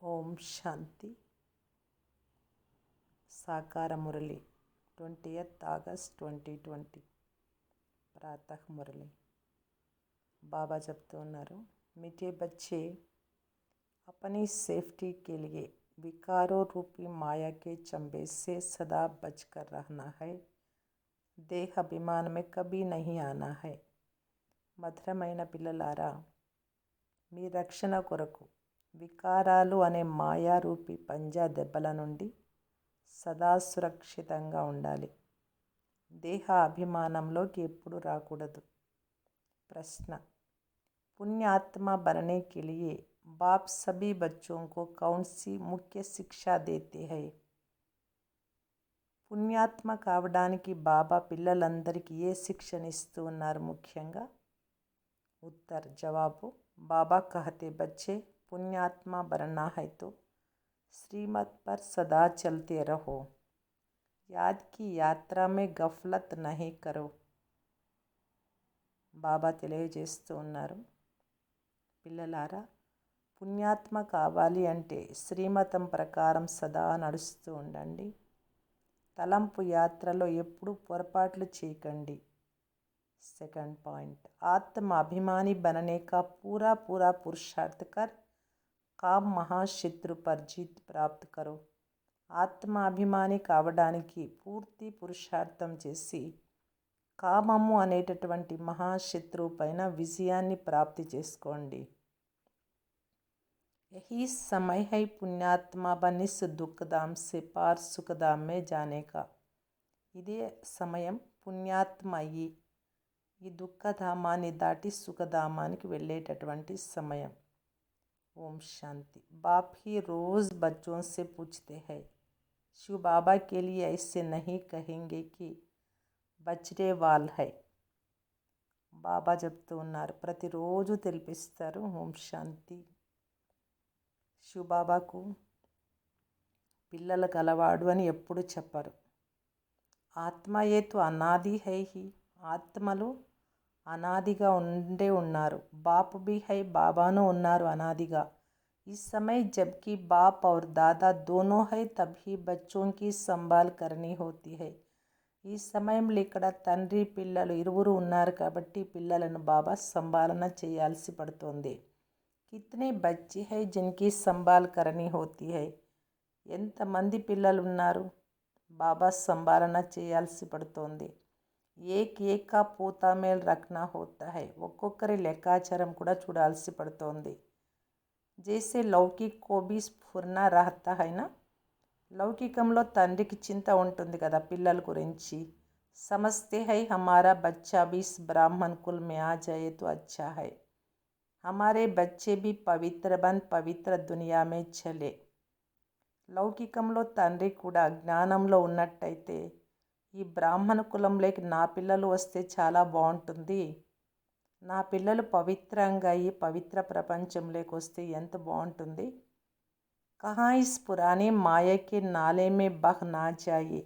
ఓం శాంతి. సాకార Murali 20th August 2020 Pratah Murali. బాబా చెప్తూ ఉన్నారు, మీఠే బच्चे अपनी सेफ्टी के लिए विकारों रूपी माया के चंबे से सदा बचकर रहना है. देह अभिमान में कभी नहीं आना है. మధురమైన పిల్లలారా, మీ రక్షణ కొరకు వికారాలు అనే మాయారూపి పంజా దెబ్బల నుండి సదా సురక్షితంగా ఉండాలి. దేహ అభిమానంలోకి ఎప్పుడు రాకూడదు. ప్రశ్న: पुण्यात्मा बनने के लिए बाप सभी बच्चों को कौन सी मुख्य शिक्षा देते हैं? పుణ్యాత్మ కావడానికి బాబా పిల్లలందరికీ ఏ శిక్షణిస్తూ ఉన్నారు ముఖ్యంగా? उत्तर जवाबु बाबा कहते, बच्चे पुण्यात्मा बनना है तो श्रीमत पर सदा चलते रहो. याद की यात्रा में गफलत नहीं करो. బాబా తెలియజేస్తూ ఉన్నారు, పిల్లలారా, పుణ్యాత్మ కావాలి అంటే శ్రీమతం ప్రకారం సదా నడుస్తూ ఉండండి. తలంపు యాత్రలో ఎప్పుడూ పొరపాట్లు చేయకండి. सेकंड पॉइंट, आत्माभिमानी बनने का पूरा पुरुषार्थ कर काम महाशत्रु पर जीत प्राप्त करो. ఆత్మాభిమాని కావడానికి పూర్తి పురుషార్థం చేసి కామము అనేటటువంటి మహాశత్రువు పైన విజయాన్ని ప్రాప్తి చేసుకోండి. यही समय है पुण्यात्मा बन इस दुखधाम से पार सुखधाम में जाने का. ఇదే సమయం పుణ్యాత్మ అయ్యి ఈ దుఃఖధామాన్ని దాటి సుఖధామానికి వెళ్ళేటటువంటి సమయం. ఓం శాంతి. बाप ही रोज़ बच्चों से पूछते हैं. शिव बाबा के लिए ऐसे नहीं कहेंगे कि बचने वाल है. బాబా చెప్తూ ఉన్నారు, ప్రతిరోజు తెలిపిస్తారు. ఓం శాంతి. శివబాబాకు పిల్లల కలవాడు అని ఎప్పుడు చెప్పరు. ఆత్మ ఏతు అనాది హై హి. ఆత్మలు అనాదిగా ఉండే ఉన్నారు. బాప్ బి హై, బాబాను ఉన్నారు అనాదిగా. ఈ समय जबकि बाप और दादा दोनों है तभी बच्चों की संभाल करनी होती है. ఈ సమయంలో ఇక్కడ తండ్రి పిల్లలు ఇరువురు ఉన్నారు కాబట్టి పిల్లలను బాబా సంభాలన చేయాల్సి పడుతుంది. కితనే బच्चे है जिनकी संभाल करनी होती है. ఎంతమంది పిల్లలు ఉన్నారు, బాబా సంభాలన చేయాల్సి పడుతోంది. ఏక పోతా మేల్ రఖనా హోతా హై. ఒక్కొక్కరి లెక్కాచారం కూడా చూడాల్సి పడుతోంది. జైసే లౌకిక్ కో భీ స్ఫురణ రహతా హై నా. లౌకికంలో తండ్రికి చింత ఉంటుంది కదా పిల్లల గురించి. సమస్తే high Hamara Bachcha Bhi is Brahman కుల్ మే ఆ జాయే తో అచ్చా హై. హమారే బచ్చే భీ పవిత్ర బన్ పవిత్ర దునియా మే చలే. లౌకికంలో తండ్రి కూడా జ్ఞానంలో ఉన్నట్టయితే ఈ బ్రాహ్మణ కులంలోకి నా పిల్లలు వస్తే చాలా బాగుంటుంది, నా పిల్లలు పవిత్రంగా ఈ పవిత్ర ప్రపంచంలోకి వస్తే ఎంత బాగుంటుంది. కహా ఇస్ పురాణి మాయకి నాలే మే బహ్ నా జాయే.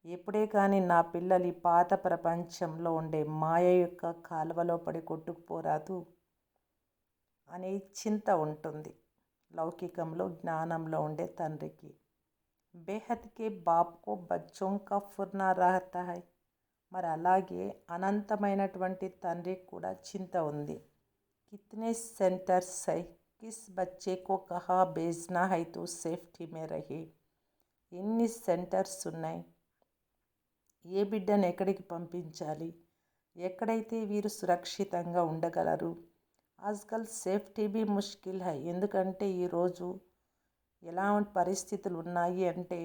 ఎప్పుడే కానీ నా పిల్లలు ఈ పాత ప్రపంచంలో ఉండే మాయ యొక్క కాలువలో పడి కొట్టుకుపోరాదు అనే చింత ఉంటుంది లౌకికంలో జ్ఞానంలో ఉండే తండ్రికి. బేహద్ కే బాప్ కో బచ్చోం కా ఫుర్నా రహతా హై. మరి అలాగే అనంతమైనటువంటి తండ్రికి కూడా చింత ఉంది. కితనే సెంటర్స్ హై, కిస్ బచ్చే కో కహా భేజ్నా హై తో సేఫ్టీ మే రహే. ఎన్ని సెంటర్స్ ఉన్నాయి, ఏ బిడ్డను ఎక్కడికి పంపించాలి, ఎక్కడైతే వీరు సురక్షితంగా ఉండగలరు. ఆజ్కల్ సేఫ్టీ భీ ముష్కిల్ హై. ఎందుకంటే ఈరోజు ఎలాంటి పరిస్థితులు ఉన్నాయి అంటే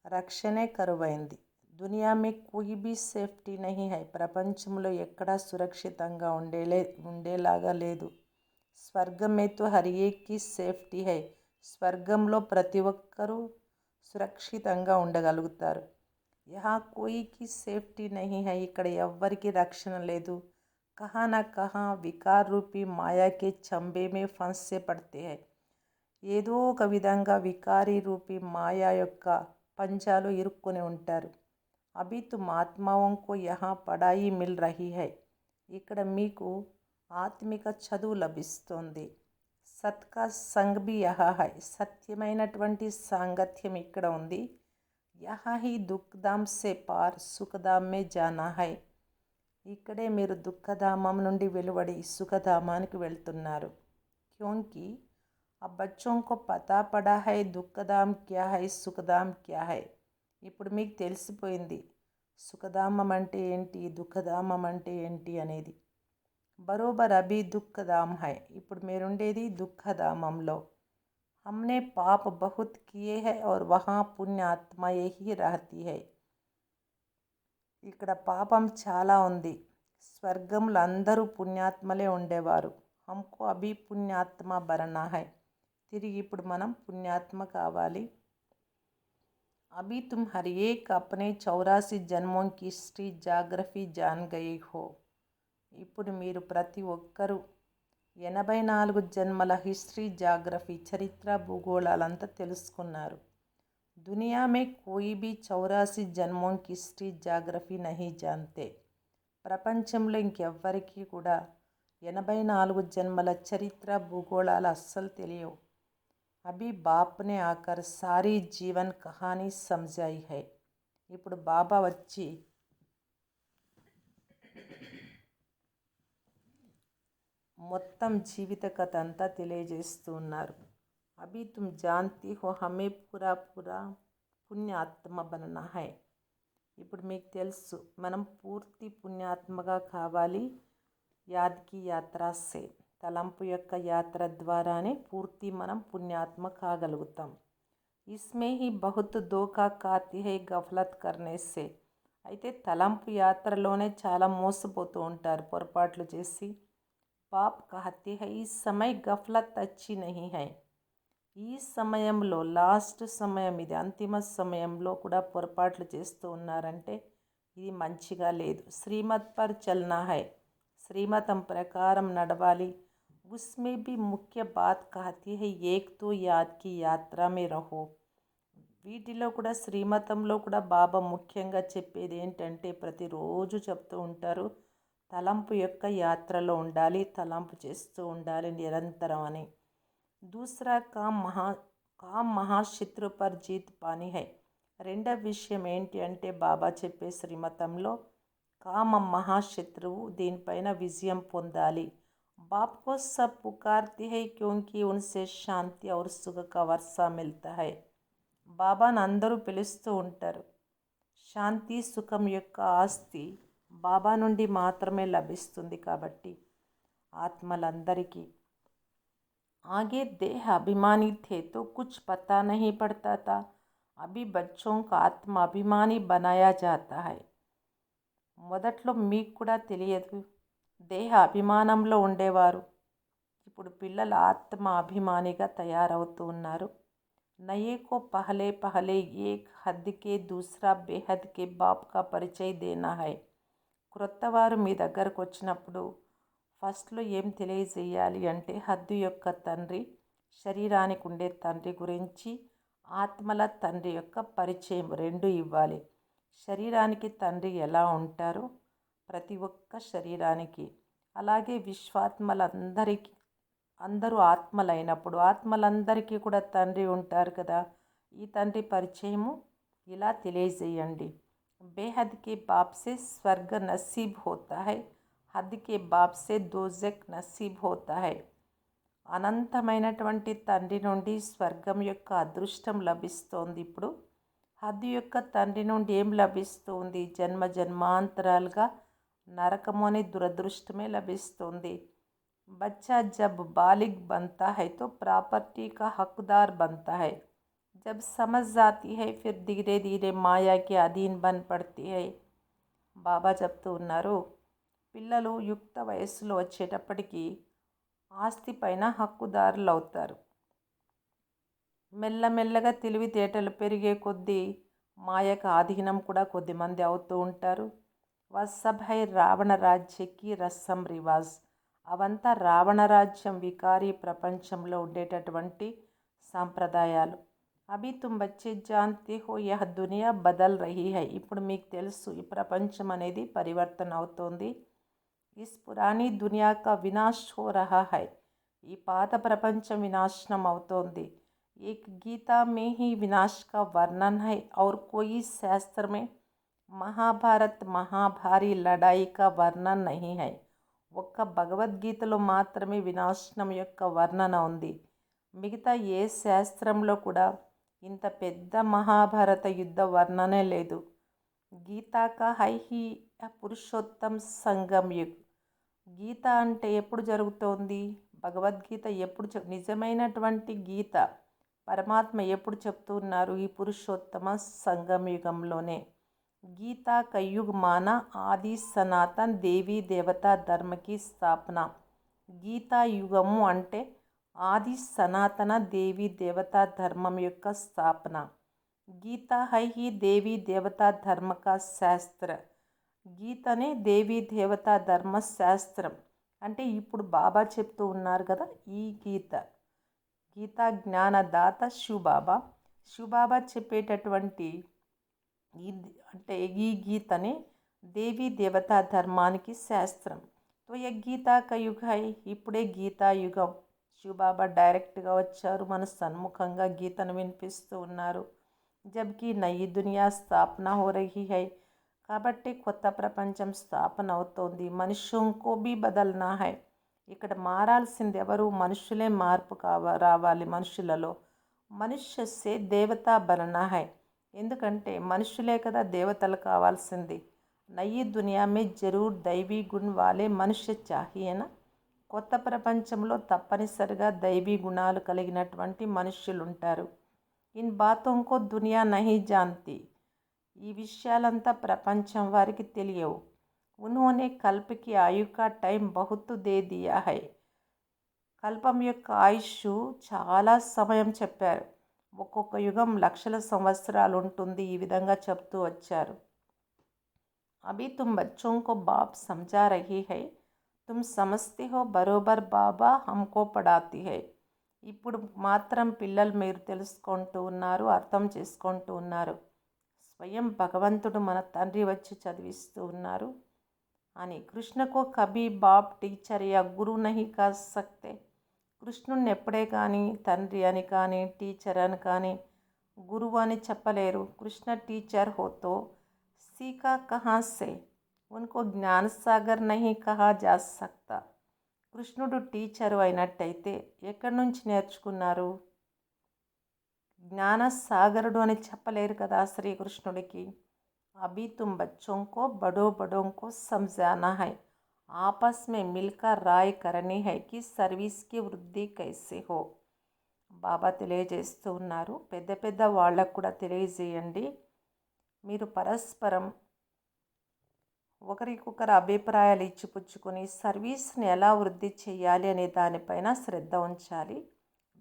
రక్షణే కరువైంది. దునియా మే కోయి భీ సేఫ్టీ నహీ హై. ప్రపంచంలో ఎక్కడా సురక్షితంగా ఉండేలాగా లేదు. స్వర్గం మే తో హర్ ఏక్ కి సేఫ్టీ హై. స్వర్గంలో ప్రతి ఒక్కరూ సురక్షితంగా ఉండగలుగుతారు. యహా కోయికి సేఫ్టీ నహీ హై. ఇక్కడ ఎవ్వరికి రక్షణ లేదు. కహా నా కహా వికార్ రూపీ మాయాకే చంబే మే ఫన్సే పడితే హై. ఏదో ఒక విధంగా వికారీ రూపీ మాయా యొక్క పంజాలో ఇరుక్కుని ఉంటారు. అభి తుమ్ ఆత్మాओं को यहाँ పడాయి మిల్ రహీ హై. ఇక్కడ మీకు ఆత్మిక చదువు లభిస్తోంది. సత్ కా సంగ్ భీ యహా హై, సత్యమైనటువంటి సాంగత్యం ఇక్కడ ఉంది. యహా హీ దుఃఖధామ్ సే పార్ సుఖధామ్ మే జానా హై, ఇక్కడే మీరు దుఃఖధామం నుండి వెలువడి సుఖధామానికి వెళ్తున్నారు. క్యోంకి अब बच्चों को पता पड़ा है దుఃఖధామ్ క్యా హై సుఖధామ్ క్యా హై, ఇప్పుడు మీకు తెలిసిపోయింది సుఖధామం అంటే ఏంటి, దుఃఖధామం అంటే ఏంటి అనేది. బరోబర్ అభి దుఃఖధామ్ హై, ఇప్పుడు మీరుండేది దుఃఖధామంలో. हमने पाप बहुत किए हैं और वहाँ पुण्य आत्माएं ही रहती है, ఇక్కడ పాపం చాలా ఉంది, స్వర్గంలో అందరూ పుణ్యాత్మలే ఉండేవారు. హమ్కో అభి పుణ్యాత్మ బరనా హై, తిరిగి ఇప్పుడు మనం పుణ్యాత్మ కావాలి. అభి తుమ్ హర్ ఏక్ అప్నే 84 జన్మోం కి హిస్టరీ జాగ్రఫీ జాన్ గయే హో, ఇప్పుడు మీరు ప్రతి ఒక్కరూ 84 జన్మల హిస్టరీ జాగ్రఫీ చరిత్ర భూగోళాలంతా తెలుసుకున్నారు. దునియా మే కోయి భీ 84 జన్మోం కి హిస్టరీ జాగ్రఫీ నహీ జాన్తే, ప్రపంచంలో ఇంకెవ్వరికీ కూడా 84 జన్మల చరిత్ర భూగోళాలు అస్సలు తెలియవు. అభి బాప్నే ఆకర్ సారీ జీవన్ కహానీ సమజాయి హై, ఇప్పుడు బాబా వచ్చి మొత్తం జీవిత కథ అంతా తెలియజేస్తూ ఉన్నారు. అభి తుమ్ జాన్తీ హో హమే పూరా పూరా పుణ్యాత్మ బననా హై, ఇప్పుడు మీకు తెలుసు మనం పూర్తి పుణ్యాత్మగా కావాలి. యాద్కి యాత్రాసే, తలంపు యొక్క యాత్ర ద్వారానే పూర్తి మనం పుణ్యాత్మ కాగలుగుతాం. ఇస్మే హీ బహుత్ ధోకా ఖాతీ హై గఫలత్ కర్నేసే, అయితే తలంపు యాత్రలోనే చాలా మోసపోతూ ఉంటారు పొరపాట్లు చేసి. బాప్ కహతే హై ఈ సమయ గఫలత్ అచ్చి నహీ హై, ఈ సమయంలో లాస్ట్ సమయం ఇది, అంతిమ సమయంలో కూడా పొరపాట్లు చేస్తూ ఉన్నారంటే ఇది మంచిగా లేదు. శ్రీమత్ పర్ చల్నా హై, శ్రీమతం ప్రకారం నడవాలి. ఉస్మే భీ ముఖ్య బాత్ కహతీ హై ఏక్ తో యాద్కి యాత్రా మే రహో, వీటిలో కూడా శ్రీమతంలో కూడా బాబా ముఖ్యంగా చెప్పేది ఏంటంటే ప్రతిరోజు చెప్తూ ఉంటారు తలంపు యొక్క యాత్రలో ఉండాలి, తలంపు చేస్తూ ఉండాలి నిరంతరం అని. దూసరా కామ్ మహాశత్రు పర్ జీత్ పానీ హై, రెండవ విషయం ఏంటి అంటే బాబా చెప్పే శ్రీమతంలో కామ మహాశత్రువు, దీనిపైన విజయం పొందాలి. బాప్ కో సబ్ పుకార్తే హై క్యోంకి ఉన్సే శాంతి ఔర్ సుఖ కా వర్షా మిల్తా హై, బాబాను అందరూ పిలుస్తూ ఉంటారు. శాంతి సుఖం యొక్క ఆస్తి బాబా నుండి మాత్రమే లభిస్తుంది కాబట్టి ఆత్మలందరికీ. ఆగే దేహ అభిమాని థే తో కుచ్ పతా నహీ పడతా థా, అభి బచ్చోం కా ఆత్మ అభిమాని బనాయా జాతా హై, మొదట్లో మీకు కూడా తెలియదు, దేహ అభిమానంలో ఉండేవారు, ఇప్పుడు పిల్లల ఆత్మ అభిమానిగా తయారవుతూ ఉన్నారు. నయే కో పహలే పహలే ఏక్ హద్ కే దూసరా బేహద్ కే బాప్ కా పరిచయ్ దేనా హై, క్రొత్తవారు మీ దగ్గరకు వచ్చినప్పుడు ఫస్ట్లో ఏం తెలియజేయాలి అంటే హద్దు యొక్క తండ్రి, శరీరానికి ఉండే తండ్రి గురించి, ఆత్మల తండ్రి యొక్క పరిచయం రెండు ఇవ్వాలి. శరీరానికి తండ్రి ఎలా ఉంటారో ప్రతి ఒక్క శరీరానికి, అలాగే విశ్వాత్మలందరికీ అందరూ ఆత్మలైనప్పుడు ఆత్మలందరికీ కూడా తండ్రి ఉంటారు కదా, ఈ తండ్రి పరిచయము ఇలా తెలియజేయండి. బేహద్ కే బాప్ సే స్వర్గ నసీబ్ హోతా హై, హద్ కే బాప్ సే దోజక్ నసీబ్ హోతా హై, అనంతమైనటువంటి తండ్రి నుండి స్వర్గం యొక్క అదృష్టం లభిస్తోంది. ఇప్పుడు హద్దు యొక్క తండ్రి నుండి ఏం లభిస్తుంది, జన్మ జన్మాంతరాలుగా నరకము అనే దురదృష్టమే లభిస్తుంది. बच्चा जब बालिग बनता है तो प्रॉपर्टी का हकदार बनता है, जब समझ जाती है फिर धीरे धीरे माया के अधीन बन पड़ती है. బాబా చెప్తూ ఉన్నారు పిల్లలు యుక్త వయస్సులో వచ్చేటప్పటికి ఆస్తి పైన హక్కుదారులు అవుతారు. మెల్లమెల్లగా తెలివితేటలు పెరిగే కొద్దీ మాయకు ఆధీనం కూడా కొద్దిమంది అవుతూ ఉంటారు. వసబ్ హై రావణ రాజ్యకి రస్సం రివాజ్, అవంతా రావణ రాజ్యం వికారీ ప్రపంచంలో ఉండేటటువంటి సాంప్రదాయాలు. అభి తుమ్ బచ్చే జాన్తే హో యహ్ దునియా బదల్ రహీ హై, ఇప్పుడు మీకు తెలుసు ఈ ప్రపంచం అనేది పరివర్తన అవుతోంది. ఇస్ పురానీ దునియా కా వినాశ్ హో రహా హై, ఈ పాత ప్రపంచం వినాశనం అవుతోంది. एक गीता में ही विनाश का वर्णन है और कोई शास्त्र में మహాభారత్ మహాభారీ లడాయి కా వర్ణన నహీ హై. ఒక్క భగవద్గీతలో మాత్రమే వినాశనం యొక్క వర్ణన ఉంది. మిగతా ఏ శాస్త్రంలో కూడా ఇంత పెద్ద మహాభారత యుద్ధ వర్ణనే లేదు. గీతా కా హై హీ పురుషోత్తం సంగం యుగ్. గీత అంటే ఎప్పుడు జరుగుతోంది? భగవద్గీత ఎప్పుడు నిజమైనటువంటి గీత పరమాత్మ ఎప్పుడు చెప్తున్నారు? ఈ పురుషోత్తమ సంగం యుగంలోనే. गीता का युग माना आदि सनातन देवी देवता धर्म की स्थापना. గీతా యుగము అంటే ఆది సనాతన దేవీ దేవతా ధర్మం యొక్క స్థాపన. గీతా హై హీ దేవీ దేవతా ధర్మ కా శాస్త్ర. గీతనే దేవీ దేవతా ధర్మ శాస్త్రం. అంటే ఇప్పుడు బాబా చెప్తూ ఉన్నారు కదా, ఈ గీతా జ్ఞానదాత శివబాబా. శివబాబా చెప్పేటటువంటి ఈ గీతనే దేవీ దేవతా ధర్మానికి శాస్త్రం. తో ఏ గీతా కా యుగ హై. ఇప్పుడే గీతా యుగం. శివబాబా డైరెక్ట్గా వచ్చారు, మన సన్ముఖంగా గీతను వినిపిస్తూ ఉన్నారు. జబ్కి నయి దునియా స్థాపన హో రహీ హై. కాబట్టి కొత్త ప్రపంచం స్థాపన అవుతోంది. మనుష్యంకో భీ బదల్నా హై. ఇక్కడ మారాల్సింది ఎవరు? మనుషులే మార్పు రావాలి మనుషులలో. మనుష్య సే దేవతా బననా హై. ఎందుకంటే మనుషులే కదా దేవతలు కావాల్సింది. నయి దునియా మే జరూర్ దైవీ గుణ్ వాలే మనుష్య చాహియేనా. కొత్త ప్రపంచంలో తప్పనిసరిగా దైవీ గుణాలు కలిగినటువంటి మనుష్యులు ఉంటారు. ఇన్ బాతోంకో దునియా నహీ జాన్తీ. ఈ విషయాలంతా ప్రపంచం వారికి తెలియవు. ఉన్హోనే కల్పకి ఆయు కా టైం బహుత్ దే దియా హై. కల్పం యొక్క ఆయుష్ చాలా సమయం చెప్పారు. ఒక్కొక్క యుగం లక్షల సంవత్సరాలు ఉంటుంది. ఈ విధంగా చెప్తూ వచ్చారు. అభి తుమ్ బచ్చోం కో బాప్ సమझा రహీ హై. తుమ్ సమజ్తే హో బరోబర్ బాబా హమ్కో పడాతీ హై. ఇప్పుడు మాత్రం పిల్లలు మీరు తెలుసుకుంటూ ఉన్నారు, అర్థం చేసుకుంటూ ఉన్నారు. స్వయం భగవంతుడు మన తండ్రి వచ్చి చదివిస్తూ ఉన్నారు అని. కృష్ణకో కభీ బాప్ టీచర్ యా గురు నహీ కా సక్తే. కృష్ణుడిని ఎప్పుడే కానీ తండ్రి అని కానీ టీచర్ అని కానీ గురువు అని చెప్పలేరు. కృష్ణ టీచర్ హోతో సీకా కహా సే. ఉన్కో జ్ఞాన సాగర్ నహీ కహా జా సక్తా. కృష్ణుడు టీచరు అయినట్టయితే ఎక్కడి నుంచి నేర్చుకున్నారు? జ్ఞాన సాగరుడు అని చెప్పలేరు కదా శ్రీకృష్ణుడికి. అభి తుమ్ బచ్చోంకో బడోంకో సమझाना है. आपस में मिलकर राय करनी है कि सर्विस की वृद्धि कैसे हो. బాబా తెలియజేస్తూ ఉన్నారు. పెద్ద పెద్ద వాళ్ళకు కూడా తెలియజేయండి. మీరు పరస్పరం ఒకరికొకరు అభిప్రాయాలు ఇచ్చిపుచ్చుకొని సర్వీస్ని ఎలా వృద్ధి చేయాలి అనే దానిపైన శ్రద్ధ ఉంచాలి.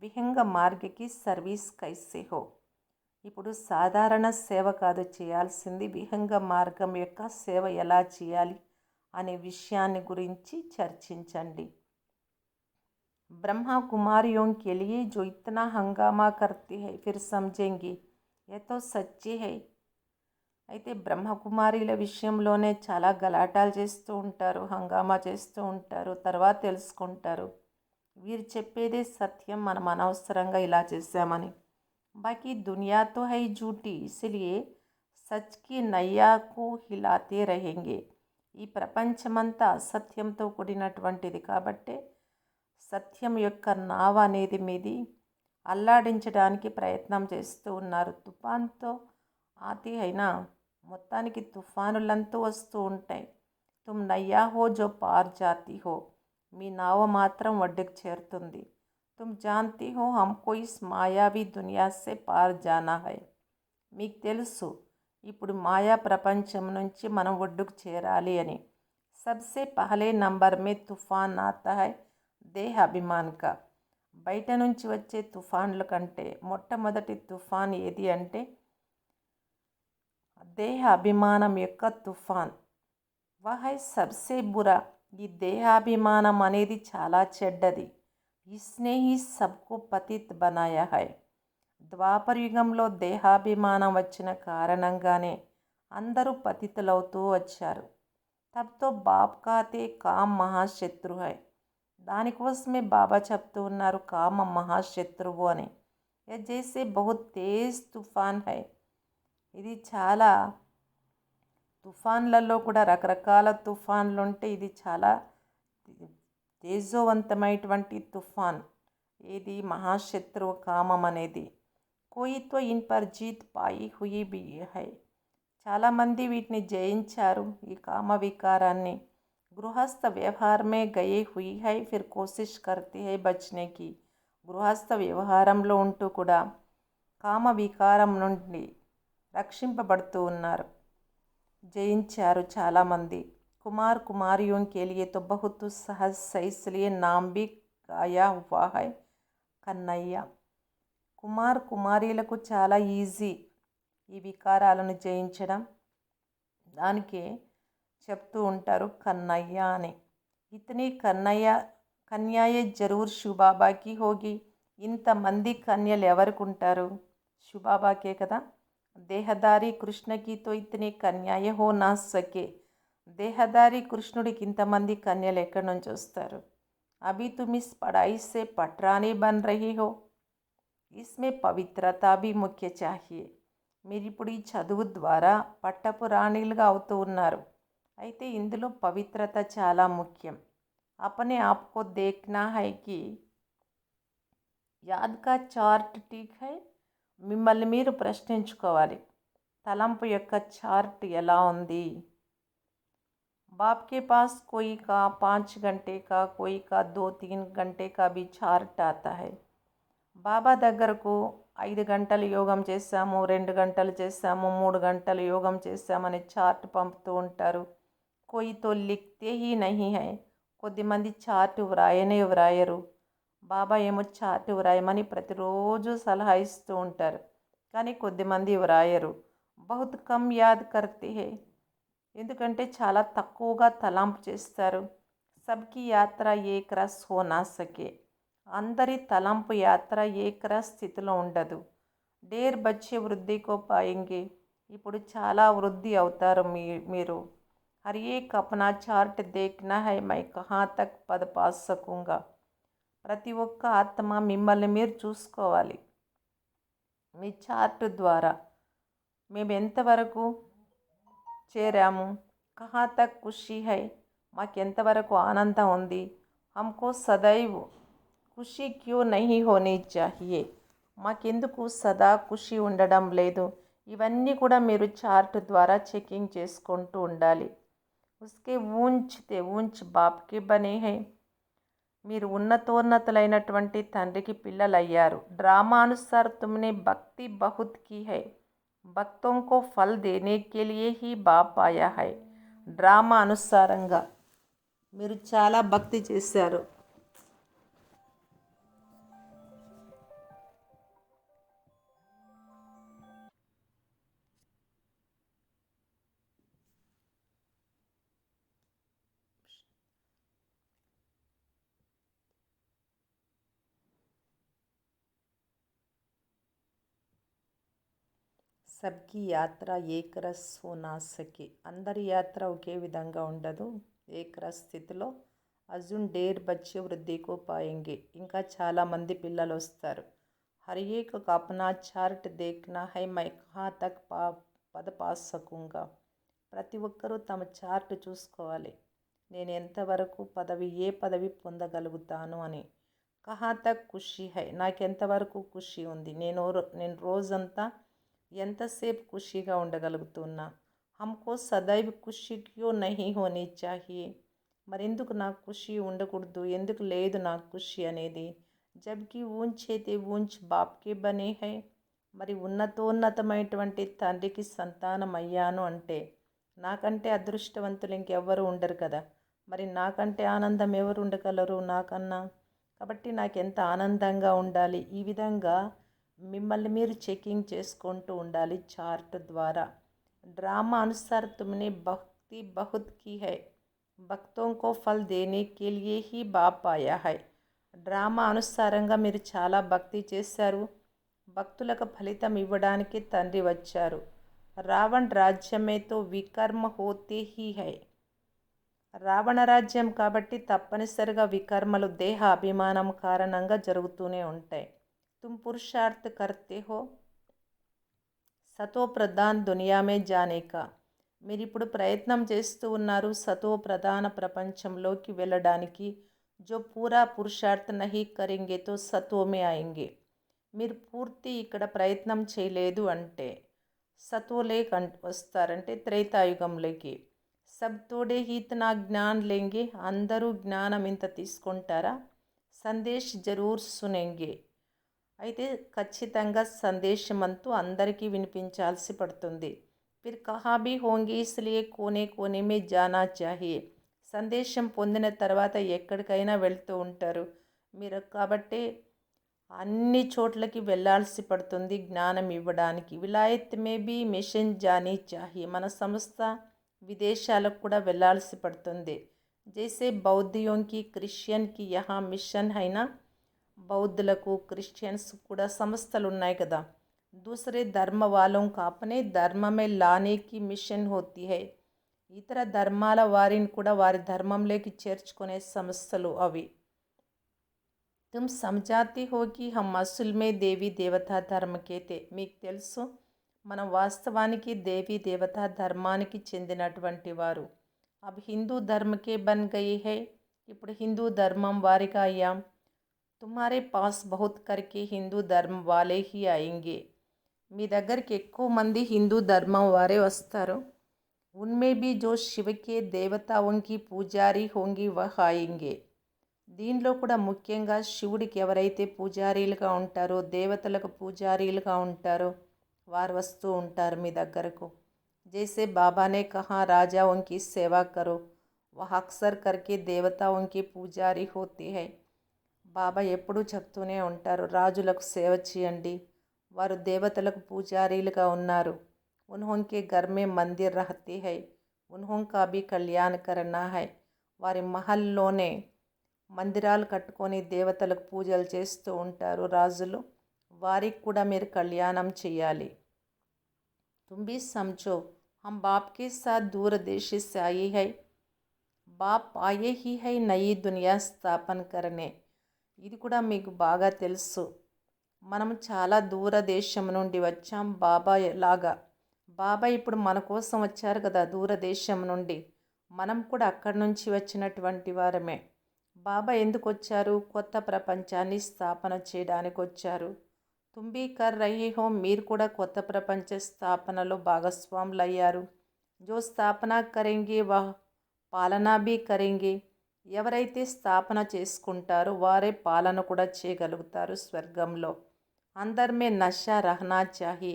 విహంగ మార్గకి సర్వీస్ కైసే హో. ఇప్పుడు సాధారణ సేవ కాదు చేయాల్సింది, విహంగ మార్గం యొక్క సేవ ఎలా చేయాలి అనే విషయాన్ని గురించి చర్చించండి. బ్రహ్మ కుమారియోं के लिए जो इतना हंगामा करती है फिर समझेंगे ये तो सच्ची है. అయితే బ్రహ్మకుమారిల విషయంలోనే చాలా గలాటాలు చేస్తూ ఉంటారు, హంగామా చేస్తూ ఉంటారు, తర్వాత తెలుసుకుంటారు వీరు చెప్పేదే సత్యం, మనం అనవసరంగా ఇలా చేశామని. బాకీ దునియాతో హై జూటీ ఇసిలియే సచ్ కి నయ్యాకు హిలాతే రహేంగే. ఈ ప్రపంచమంతా అసత్యంతో కూడినటువంటిది కాబట్టి సత్యం యొక్క నావ అనేది మీది అల్లాడించడానికి ప్రయత్నం చేస్తూ ఉన్నారు. తుఫాన్తో ఆతి అయినా మొత్తానికి తుఫానులంతా వస్తూ ఉంటాయి. తుమ్ నయ్యా హో జో పార్ జాతీ హో. మీ నావ మాత్రం ఒడ్డుకు చేరుతుంది. తుమ్ జాన్తీ హో హమ్కో ఇస్ మాయావి దునియా సే పార్ జానా హై. మీకు తెలుసు ఇప్పుడు మాయా ప్రపంచం నుంచి మనం ఒడ్డుకు చేరాలి అని. సబ్సే పహలే నంబర్ మే తుఫాన్ ఆతా హై దేహ అభిమాన్ కా. బయట నుంచి వచ్చే తుఫాన్ల కంటే మొట్టమొదటి తుఫాన్ ఏది అంటే దేహ అభిమానం యొక్క తుఫాన్. వహై సబ్సే బురా. ఈ దేహాభిమానం అనేది చాలా చెడ్డది. ఇస్నే హీ సబ్కో పతిత్ బనాయా హై. ద్వాపర యుగంలో దేహాభిమానం వచ్చిన కారణంగానే అందరూ పతితులవుతూ వచ్చారు. తబ్తో బాప్ కాతే కామ్ మహాశత్రు హై. దానికోసమే బాబా చెప్తూ ఉన్నారు కామ మహాశత్రువు అని. జైసే బహుత్ తేజ్ తుఫాన్ హై. ఇది చాలా తుఫాన్లలో కూడా రకరకాల తుఫాన్లు ఉంటే ఇది చాలా తేజోవంతమైనటువంటి తుఫాన్. ఇది మహాశత్రువు కామం అనేది. కోయి తో ఇన్ పర్ జీత్ పాయి హుయి బి హై. చాలామంది వీటిని జయించారు ఈ కామ వికారాన్ని. గృహస్థ వ్యవహారమే గయే హుయి హై ఫిర్ కోసిష్ కర్తే హై బచ్నేకి. గృహస్థ వ్యవహారంలో ఉంటూ కూడా కామ వికారం నుండి రక్షింపబడుతూ ఉన్నారు, జయించారు చాలామంది. కుమార్ కుమారియోं के लिए तो बहुत सहज है, इसलिए नाम भी गाया हुआ है కన్నయ్య. కుమార్ కుమారీలకు చాలా ఈజీ ఈ వికారాలను జయించడం. దానికే చెప్తూ ఉంటారు కన్నయ్య అని. ఇతని కన్యాయే జరూర్ శివబాబాకి హోగి. ఇంతమంది కన్యలు ఎవరికి ఉంటారు? శివబాబాకే కదా. దేహదారి కృష్ణకి తో ఇతని కన్యాయే హో నా సకే. దేహదారి కృష్ణుడికి ఇంతమంది కన్యలు ఎక్కడి నుంచి వస్తారు? అభి తుమ్ ఇస్ పడాయి సే పట్రాని బన్ రహీ హో. ఇస్మే పవిత్రత భీ ముఖ్య చాహియే. మీరు ఇప్పుడు ఈ చదువు ద్వారా పట్టపు రాణిలుగా అవుతూ ఉన్నారు. అయితే ఇందులో పవిత్రత చాలా ముఖ్యం. అపనే ఆప్కో దేఖ్నా హై కి యాద్ కా చార్ట్ ఠీక్ హై. మిమ్మల్ని మీరు ప్రశ్నించుకోవాలి, తలంపు యొక్క చార్ట్ ఎలా ఉంది? बाप के पास कोई का 5 घंटे का, कोई का 2-3 घंटे का भी चार्ट आता है. బాబా దగ్గరకు 5 గంటలు యోగం చేశాము, 2 గంటలు చేశాము, 3 గంటలు యోగం చేశామని చార్ట్ పంపుతూ ఉంటారు. కోయి తో లిఖతే హీ నహీ హై. కొద్దిమంది చార్ట్ వ్రాయనే వ్రాయరు. బాబా ఏమో చార్ట్ వ్రాయమని ప్రతిరోజు సలహా ఇస్తూ ఉంటారు, కానీ కొద్దిమంది వ్రాయరు. బహుత్ కమ్ యాద్ కర్తే హై. ఎందుకంటే చాలా తక్కువగా తలాంపు చేస్తారు. సబ్కి యాత్ర ఏక్ రస్ హో నా సకే. అందరి తలంపు యాత్ర ఏకరస్ స్థితిలో ఉండదు. డేర్ బచ్చే వృద్ధి కో పాయింగే. ఇప్పుడు చాలా వృద్ధి అవుతారు మీరు. హర్ ఏక్ అప్నా చార్ట్ దేఖ్నా హై మై కహా తక్ పద పా సకూంగా. ప్రతి ఒక్క ఆత్మ మిమ్మల్ని మీరు చూసుకోవాలి. మీ చార్ట్ ద్వారా మేము ఎంతవరకు చేరాము, కహా తక్ ఖుషీ హై, మాకెంతవరకు ఆనందం ఉంది. హమ్కో సదైవ్ ఖుషీ క్యూ నహీ హోనీ చాహియే. మాకెందుకు సదా ఖుషీ ఉండడం లేదు? ఇవన్నీ కూడా మీరు చార్ట్ ద్వారా చెకింగ్ చేసుకుంటూ ఉండాలి. ఉస్కే ఊంచ్తే ఊంచ్ బాప్కే బనే హై. మీరు ఉన్నతోన్నతులైనటువంటి తండ్రికి పిల్లలయ్యారు. డ్రామా అనుసార్ తుమ్నే భక్తి బహుత్ కీ హై. భక్తోं को फल देने के लिए ही बाप आया है. డ్రామా అనుసారంగా మీరు చాలా భక్తి చేశారు. సబ్కి యాత్ర ఏక్ రస్ హో నా సకే. అందరి యాత్ర ఒకే విధంగా ఉండదు. ఏక్ రస్ స్థితిలో అజున్ డేర్ బచ్చే వృద్ధి కో పాయింగే. ఇంకా చాలామంది పిల్లలు వస్తారు. హర్ ఏక్ కా అప్నా చార్ట్ దేఖ్నా హై మై కహా తక్ పద పా సకూంగా. ప్రతి ఒక్కరూ తమ చార్ట్ చూసుకోవాలి, నేను ఎంతవరకు ఏ పదవి పొందగలుగుతాను అని. కహా తక్ ఖుషీ హై, నాకెంతవరకు ఖుషీ ఉంది, నేను రోజంతా ఎంతసేపు ఖుషీగా ఉండగలుగుతున్నా. హమ్కో సదైవ్ ఖుషీ క్యూ నహీ హోనీ చాహియే. మరెందుకు నాకు ఖుషీ ఉండకూడదు? ఎందుకు లేదు నాకు ఖుషీ అనేది? జబ్కి ఊంచేతే ఊంచ్ బాప్కే బనే హై. మరి ఉన్నతోన్నతమైనటువంటి తండ్రికి సంతానం అయ్యాను అంటే నాకంటే అదృష్టవంతులు ఇంకెవ్వరు ఉండరు కదా. మరి నాకంటే ఆనందం ఎవరు ఉండగలరు నాకన్నా? కాబట్టి నాకు ఎంత ఆనందంగా ఉండాలి. ఈ విధంగా మిమ్మల్ని మీరు చెకింగ్ చేసుకుంటూ ఉండాలి చార్ట్ ద్వారా. డ్రామా అనుసార్ తుమ్నే భక్తి బహుత్ కీ హై. భక్తోं को फल देने के लिए ही बाप आया है. డ్రామా అనుసారంగా మీరు చాలా భక్తి చేశారు. భక్తులకు ఫలితం ఇవ్వడానికి తండ్రి వచ్చారు. రావణ్ రాజ్యమే తో వికర్మ హోతే హీ హై. రావణ రాజ్యం కాబట్టి తప్పనిసరిగా వికర్మలు దేహ అభిమానం కారణంగా జరుగుతూనే ఉంటాయి. తుమ్ పురుషార్థ్ కర్తే హో సతో ప్రధాన్ దునియామే జానేకా. మీరు ఇప్పుడు ప్రయత్నం చేస్తూ ఉన్నారు సతో ప్రధాన ప్రపంచంలోకి వెళ్ళడానికి. జో పూరా పురుషార్థ్ నహీ కరెంగే తో సతోమే ఆయేంగే. మీరు పూర్తి ఇక్కడ ప్రయత్నం చేయలేదు అంటే సతోలేక్ వస్తారంటే త్రేతాయుగంలోకి. సబ్ తోడే హీ ఇతనా జ్ఞాన్ లేంగే. అందరూ జ్ఞానం ఇంత తీసుకుంటారా. సందేశ్ జరూర్ సునేంగే. అయితే ఖచ్చితంగా సందేశమంతూ అందరికీ వినిపించాల్సి పడుతుంది. ఫిర్ కహా భీ హోంగే ఇస్లియే కోనే కోనే మే జానా చాహియే. సందేశం పొందిన తర్వాత ఎక్కడికైనా వెళ్తూ ఉంటారు మీరు, కాబట్టి అన్ని చోట్లకి వెళ్ళాల్సి పడుతుంది జ్ఞానం ఇవ్వడానికి. విలాయత్ మే బీ మిషన్ జానీ చాహియే. మన సంస్థ విదేశాలకు కూడా వెళ్ళాల్సి పడుతుంది. జైసే బౌద్ధియోంకి క్రిస్టియన్కి యహా మిషన్ అయినా బౌద్ధులకు క్రిస్టియన్స్ కూడా సంస్థలు ఉన్నాయి కదా. దూసరే ధర్మ వాళ్ళం కాపనే ధర్మమే లానేకి మిషన్ హోతీ హై. ఇతర ధర్మాల వారిని కూడా వారి ధర్మంలోకి చేర్చుకునే సంస్థలు అవి. తుమ్ సమజాతే హో కి హమ్ అసుల్ మే దేవీ దేవతా ధర్మ కే తే. మీకు తెలుసు మనం వాస్తవానికి దేవీ దేవతా ధర్మానికి చెందినటువంటి వారు. అబ్ హిందూ ధర్మకే బన్ గయి హై. ఇప్పుడు హిందూ ధర్మం వారిగా అయ్యాం. తుమ్హారే పాస్ బహుత్ కర్కే హిందూ ధర్మ వాలే హీ ఆయేంగే. మీ దగ్గరికి ఎక్కువ మంది హిందూ ధర్మం వారే వస్తారు. ఉన్మే భీ జో శివకే దేవతాओंकी పూజారి హోంగి వహ్ ఆయేంగే. దీనిలో కూడా ముఖ్యంగా శివుడికి ఎవరైతే పూజారీలుగా ఉంటారో, దేవతలకు పూజారీలుగా ఉంటారో వారు వస్తూ ఉంటారు మీ దగ్గరకు. జైసే బాబానే కహా రాజాओंकी సేవా కరో వహ్ అక్సర్ కర్కే దేవతాओंकी పూజారి హోతే హై. బాబా ఎప్పుడూ చెప్తూనే ఉంటారు రాజులకు సేవ చేయండి, వారు దేవతలకు పూజారీలుగా ఉన్నారు. ఉన్హోంకే ఘర్ మే మందిర్ రహతే హై, ఉన్హోంకా భీ కళ్యాణ్ కరనా హై. వారి మహల్లోనే మందిరాలు కట్టుకొని దేవతలకు పూజలు చేస్తూ ఉంటారు రాజులు, వారికి కూడా మీరు కళ్యాణం చేయాలి. తుమ్ భీ సమझो हम बाप के साथ दूर देश से आए हैं. बाप आए ही है नई दुनिया स्थापन करने. ఇది కూడా మీకు బాగా తెలుసు. మనం చాలా దూరదేశం నుండి వచ్చాం బాబా లాగా. బాబా ఇప్పుడు మన కోసం వచ్చారు కదా దూరదేశం నుండి. మనం కూడా అక్కడి నుంచి వచ్చినటువంటి వారమే. బాబా ఎందుకు వచ్చారు? కొత్త ప్రపంచాన్ని స్థాపన చేయడానికి వచ్చారు. తుంబీ కర్ రహీ హో. మీరు కూడా కొత్త ప్రపంచ స్థాపనలో భాగస్వాములు అయ్యారు. జో స్థాపన కరెంగే వహ్ పాలనా భీ కరెంగే. ఎవరైతే స్థాపన చేసుకుంటారో వారే పాలన కూడా చేయగలుగుతారు స్వర్గంలో. అందర్ మే నషా రహనా చాహి.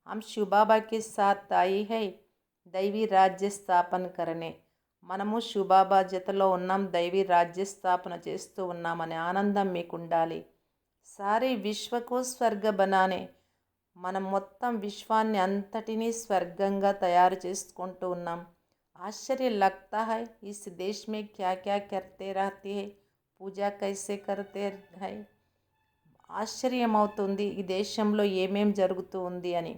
హమ్ శివబాబాకి సాత్ ఆయి హై దైవీ రాజ్య స్థాపన కరనే. మనము శివబాబా జతలో ఉన్నాం, దైవీ రాజ్య స్థాపన చేస్తూ ఉన్నామనే ఆనందం మీకు ఉండాలి. సారీ విశ్వకు స్వర్గ బనానే. మనం మొత్తం విశ్వాన్ని అంతటినీ స్వర్గంగా తయారు చేసుకుంటూ ఉన్నాం. आश्चर्य लगता है इस देश में क्या क्या करते रहते हैं, పూజా కైసే కర్తే హై. ఆశ్చర్యమవుతుంది ఈ దేశంలో ఏమేం జరుగుతూ ఉంది అని.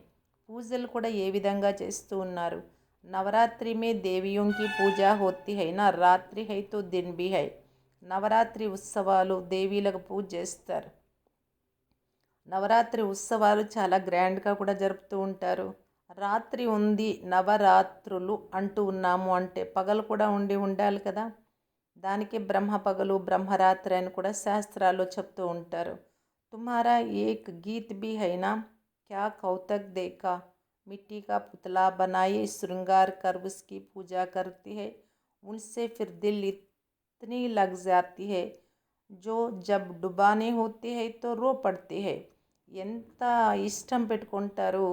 పూజలు కూడా ఏ విధంగా చేస్తూ ఉన్నారు. నవరాత్రి మే దేవియోంకి పూజ హోతీ హై నా రాత్రి హై తో దిన్ భీ హై. నవరాత్రి ఉత్సవాలు దేవీలకు పూజ చేస్తారు. నవరాత్రి ఉత్సవాలు చాలా గ్రాండ్గా కూడా జరుపుతూ ఉంటారు. రాత్రి ఉంది నవరాత్రులు అంటూ ఉన్నాము అంటే పగలు కూడా ఉండాలి కదా. దానికి బ్రహ్మ పగలు బ్రహ్మరాత్రి అని కూడా శాస్త్రాల్లో చెప్తూ ఉంటారు. తుమ్హారా ఏక్ గీత్ భీ హైనా క్యా కౌతక్ దేకా మిట్టీ కా పుతలా బనాయే శృంగార్ కర్ ఉస్కి పూజా కర్తీ హై ఉన్సే ఫిర్ దిల్ ఇత్నీ లగ్ జాతీ హై జో జబ్ డుబానే హోతే హై తో రో పడతే హై. ఎంత ఇష్టం పెట్టుకుంటారు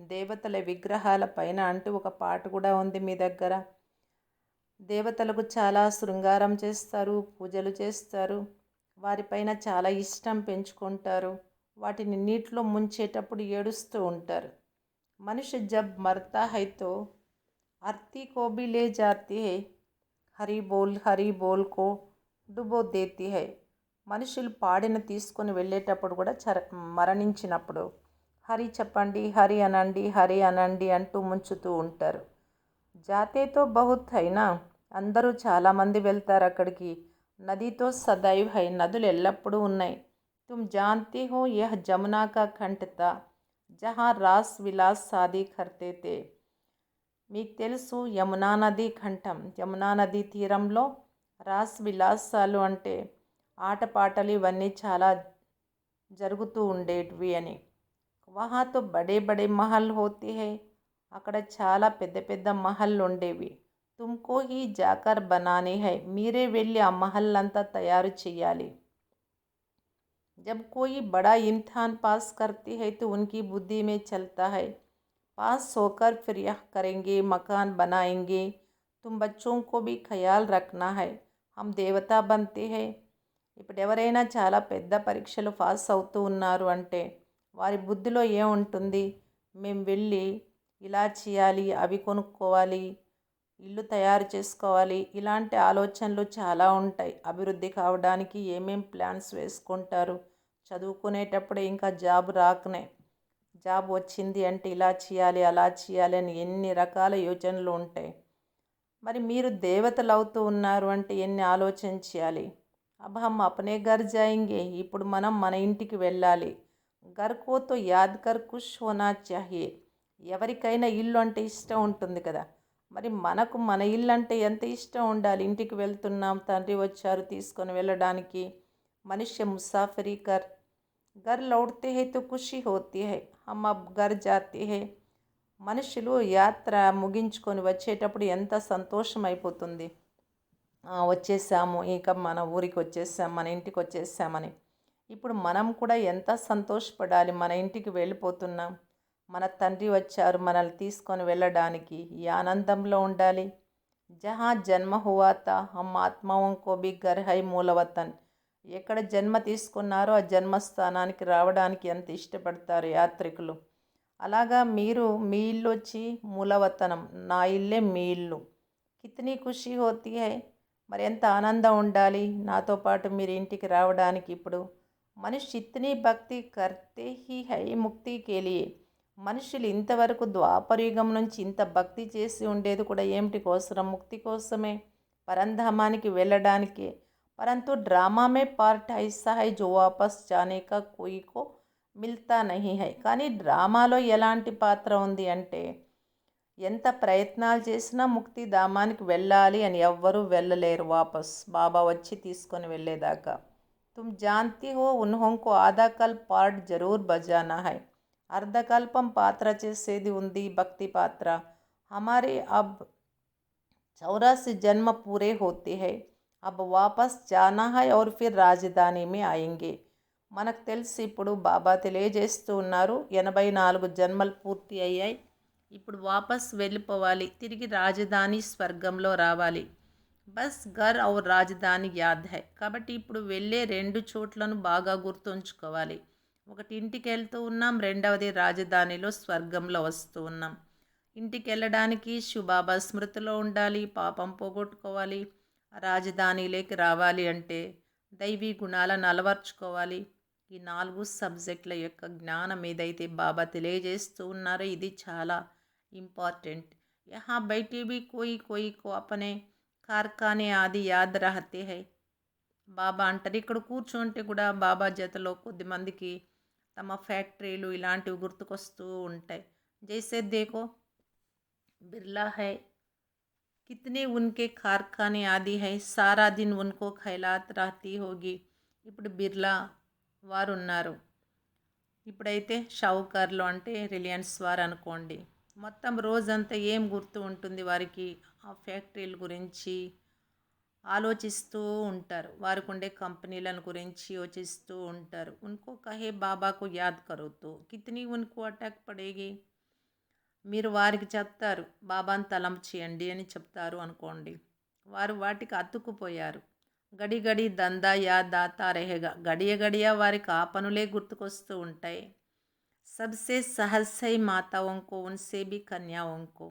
దేవతల విగ్రహాల పైన అంటూ ఒక పాట కూడా ఉంది మీ దగ్గర. దేవతలకు చాలా శృంగారం చేస్తారు, పూజలు చేస్తారు, వారిపైన చాలా ఇష్టం పెంచుకుంటారు. వాటిని నీటిలో ముంచేటప్పుడు ఏడుస్తూ ఉంటారు. మనిషి జబ్ మర్తా హై తో అర్తీ కో భీ లే జాతీ హై హరి బోల్ కో డుబో దేతీ హై. మనుషులు పాడిన తీసుకొని వెళ్ళేటప్పుడు కూడా మరణించినప్పుడు హరి చెప్పండి, హరి అనండి, హరి అనండి అంటూ ముంచుతూ ఉంటారు. జాతే తో బహుత్ హై నా, అందరూ చాలామంది వెళ్తారు అక్కడికి. నది తో సదైవ్ హై, నదులు ఎల్లప్పుడూ ఉన్నాయి. తుమ్ జాన్తే హో యహ్ జమునా కా ఖండ్ తా జహా రాస్ విలాస్ షాదీ కర్తే తే. మీకు తెలుసు యమునా నది కంఠం, యమునా నది తీరంలో రాస్ విలాసాలు అంటే ఆటపాటలు ఇవన్నీ చాలా జరుగుతూ ఉండేటివి అని. వహా తో బడే బడే మహల్ హోతే హై, అక్కడ చాలా పెద్ద పెద్ద మహల్ ఉండేవి. తుమ్కో హీ జాకర్ బనానే హై, మీరే వెళ్ళి ఆ మహల్ అంతా తయారు చేయాలి. జబ్ కోయి బడా ఇమ్తిహాన్ పాస్ కర్తే హై తో ఉన్కి బుద్ధి మే చల్తా హై, पास होकर फिर यह करेंगे मकान बनाएंगे, तुम बच्चों को भी ख्याल रखना है, हम देवता बनते हैं. ఇప్పుడు ఎవరైనా చాలా పెద్ద పరీక్షలు పాస్ అవుతూ ఉన్నారు అంటే వారి బుద్ధిలో ఏముంటుంది, మేము వెళ్ళి ఇలా చేయాలి, అవి కొనుక్కోవాలి, ఇల్లు తయారు చేసుకోవాలి, ఇలాంటి ఆలోచనలు చాలా ఉంటాయి. అభివృద్ధి కావడానికి ఏమేం ప్లాన్స్ వేసుకుంటారు. చదువుకునేటప్పుడే ఇంకా జాబ్ వచ్చింది అంటే ఇలా చేయాలి అలా చేయాలి అని ఎన్ని రకాల యోచనలు ఉంటాయి. మరి మీరు దేవతలు అవుతూ ఉన్నారు అంటే ఎన్ని ఆలోచన చేయాలి. అబ్ హమ్ అప్నే ఘర్ జాయింగే, ఇప్పుడు మనం మన ఇంటికి వెళ్ళాలి. ఘర్ కో తో యాద్ కర్ ఖుష్ హోనా చాహియే, ఎవరికైనా ఇల్లు అంటే ఇష్టం ఉంటుంది కదా, మరి మనకు మన ఇల్లు అంటే ఎంత ఇష్టం ఉండాలి. ఇంటికి వెళ్తున్నాం, తండ్రి వచ్చారు తీసుకొని వెళ్ళడానికి. మనుష్య ముసాఫిరీ కర్ घर लौटते हैं तो खुशी होती है, हम अब घर जाते हैं. మనుషులు యాత్ర ముగించుకొని వచ్చేటప్పుడు ఎంత సంతోషం అయిపోతుంది. వచ్చేసాము, ఇక మన ఊరికి వచ్చేసాం, మన ఇంటికి వచ్చేసామని. ఇప్పుడు మనం కూడా ఎంత సంతోషపడాలి, మన ఇంటికి వెళ్ళిపోతున్నాం, మన తండ్రి వచ్చారు మనల్ని తీసుకొని వెళ్ళడానికి, ఈ ఆనందంలో ఉండాలి. జహా జన్మ హువా తా హమ్ ఆత్మాओं को भी घर है మూలవతన్, ఎక్కడ జన్మ తీసుకున్నారో ఆ జన్మస్థానానికి రావడానికి ఎంత ఇష్టపడతారు యాత్రికులు. అలాగా మీరు మీ ఇల్లు వచ్చి మూలవతనం, నా ఇల్లే మీ ఇల్లు. కితనీ ఖుషీ హోతీ హై, మరి ఎంత ఆనందం ఉండాలి నాతో పాటు మీరు ఇంటికి రావడానికి. ఇప్పుడు మనిషి ఇతనీ భక్తి కర్తే హీ హై ముక్తి కేలియే, మనుషులు ఇంతవరకు ద్వాపరయుగం నుంచి ఇంత భక్తి చేసి ఉండేది కూడా ఏమిటి కోసరం, ముక్తి కోసమే, పరంధామానికి వెళ్ళడానికి. परंतु ड्रामा में पार्ट ऐसा है जो वापस जाने का कोई को మిల్తా నహీ హై. కానీ డ్రామాలో ఎలాంటి పాత్ర ఉంది అంటే ఎంత ప్రయత్నాలు చేసినా ముక్తి ధామానికి వెళ్ళాలి అని ఎవ్వరూ వెళ్ళలేరు వాపస్, బాబా వచ్చి తీసుకొని వెళ్ళేదాకా. తుమ్ జాన్తీ హో ఉన్హోంకో ఆధాకల్ పార్ట్ జరూర్ బజానా హై, అర్ధకల్పం పాత్ర చేసేది ఉంది భక్తి పాత్ర. హమారే అబ్ 84 జన్మ పూరే హోతే హై, अब वापस जाना है और फिर రాజధాని में आएंगे. మనకు తెలిసి ఇప్పుడు బాబా తెలియజేస్తూ ఉన్నారు 84 జన్మలు పూర్తి అయ్యాయి, ఇప్పుడు వాపస్ వెళ్ళిపోవాలి, తిరిగి రాజధాని స్వర్గంలో రావాలి. బస్ ఘర్ ఔర్ రాజధాని యాద్ హై, కాబట్టి ఇప్పుడు వెళ్ళే రెండు చోట్లను బాగా గుర్తుంచుకోవాలి. ఒకటి ఇంటికి వెళ్తూ ఉన్నాం, రెండవది రాజధానిలో స్వర్గంలో వస్తూ ఉన్నాం. ఇంటికి వెళ్ళడానికి శివబాబా స్మృతిలో ఉండాలి, పాపం పోగొట్టుకోవాలి. రాజధానిలోకి రావాలి అంటే దైవీ గుణాలను అలవర్చుకోవాలి. ఈ 4 సబ్జెక్టుల యొక్క జ్ఞానం ఏదైతే బాబా తెలియజేస్తూ ఉన్నారో ఇది చాలా ఇంపార్టెంట్. యహా బైఠే భీ కోయి కోయి కో అపనే కార్ఖానే ఆది యాద్ రహతే హై. బాబా అంటారు ఇక్కడ కూర్చుంటే కూడా బాబా జతలో కొద్దిమందికి తమ ఫ్యాక్టరీలు ఇలాంటివి గుర్తుకొస్తూ ఉంటాయి. జైసే దేకో బిర్లా హై, कितने उनके कारखाने आदि है, सारा दिन उनको खैलात रहती होगी. ఇప్పుడు బిర్లా వారు ఉన్నారు, ఇప్పుడైతే షావుకార్లు అంటే రిలయన్స్ వారు అనుకోండి. మొత్తం రోజంతా ఏం గుర్తు ఉంటుంది వారికి, ఆ ఫ్యాక్టరీల గురించి ఆలోచిస్తూ ఉంటారు, వారికి ఉండే కంపెనీలను గురించి యోచిస్తూ ఉంటారు. ఉన్కో కహే బాబాకు యాద్ కరోతో కితనీ ఉన్కో అటాక్ పడేగి, మీరు వారికి చెప్తారు బాబాను తలం చేయండి అని చెప్తారు అనుకోండి, వారు వాటికి అతుక్కుపోయారు. గడి గడి దందా యా దాతా రెహేగా, గడియ గడియ వారికి ఆ పనులే గుర్తుకొస్తూ ఉంటాయి. సబ్సే సహజై మాతాओंको उनसे भी కన్యాओंको,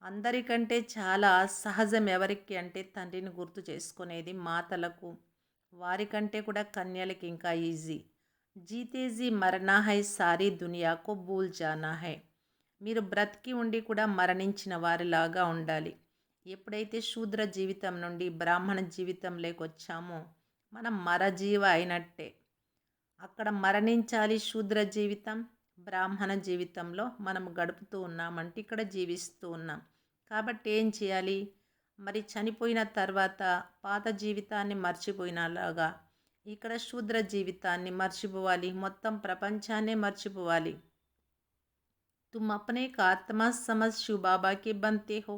అందరికంటే చాలా సహజం ఎవరికి అంటే తండ్రిని గుర్తు చేసుకునేది మాతలకు, వారికంటే కూడా కన్యలకి ఇంకా easy. జీతే G మరనా high, sorry దునియాకు Bhool జానా హై, మీరు బ్రతికి ఉండి కూడా మరణించిన వారిలాగా ఉండాలి. ఎప్పుడైతే శూద్ర జీవితం నుండి బ్రాహ్మణ జీవితంలోకి వచ్చామో మనం మరజీవ అయినట్టే. అక్కడ మరణించాలి శూద్ర జీవితం, బ్రాహ్మణ జీవితంలో మనం గడుపుతూ ఉన్నామంటే ఇక్కడ జీవిస్తూ ఉన్నాం. కాబట్టి ఏం చేయాలి? మరి చనిపోయిన తర్వాత పాత జీవితాన్ని మర్చిపోయినలాగా ఇక్కడ శూద్ర జీవితాన్ని మర్చిపోవాలి, మొత్తం ప్రపంచాన్నే మర్చిపోవాలి. తుమ్ అప్నే కా ఆత్మ సమజ్ శివ్ బాబాకి బంతే హో.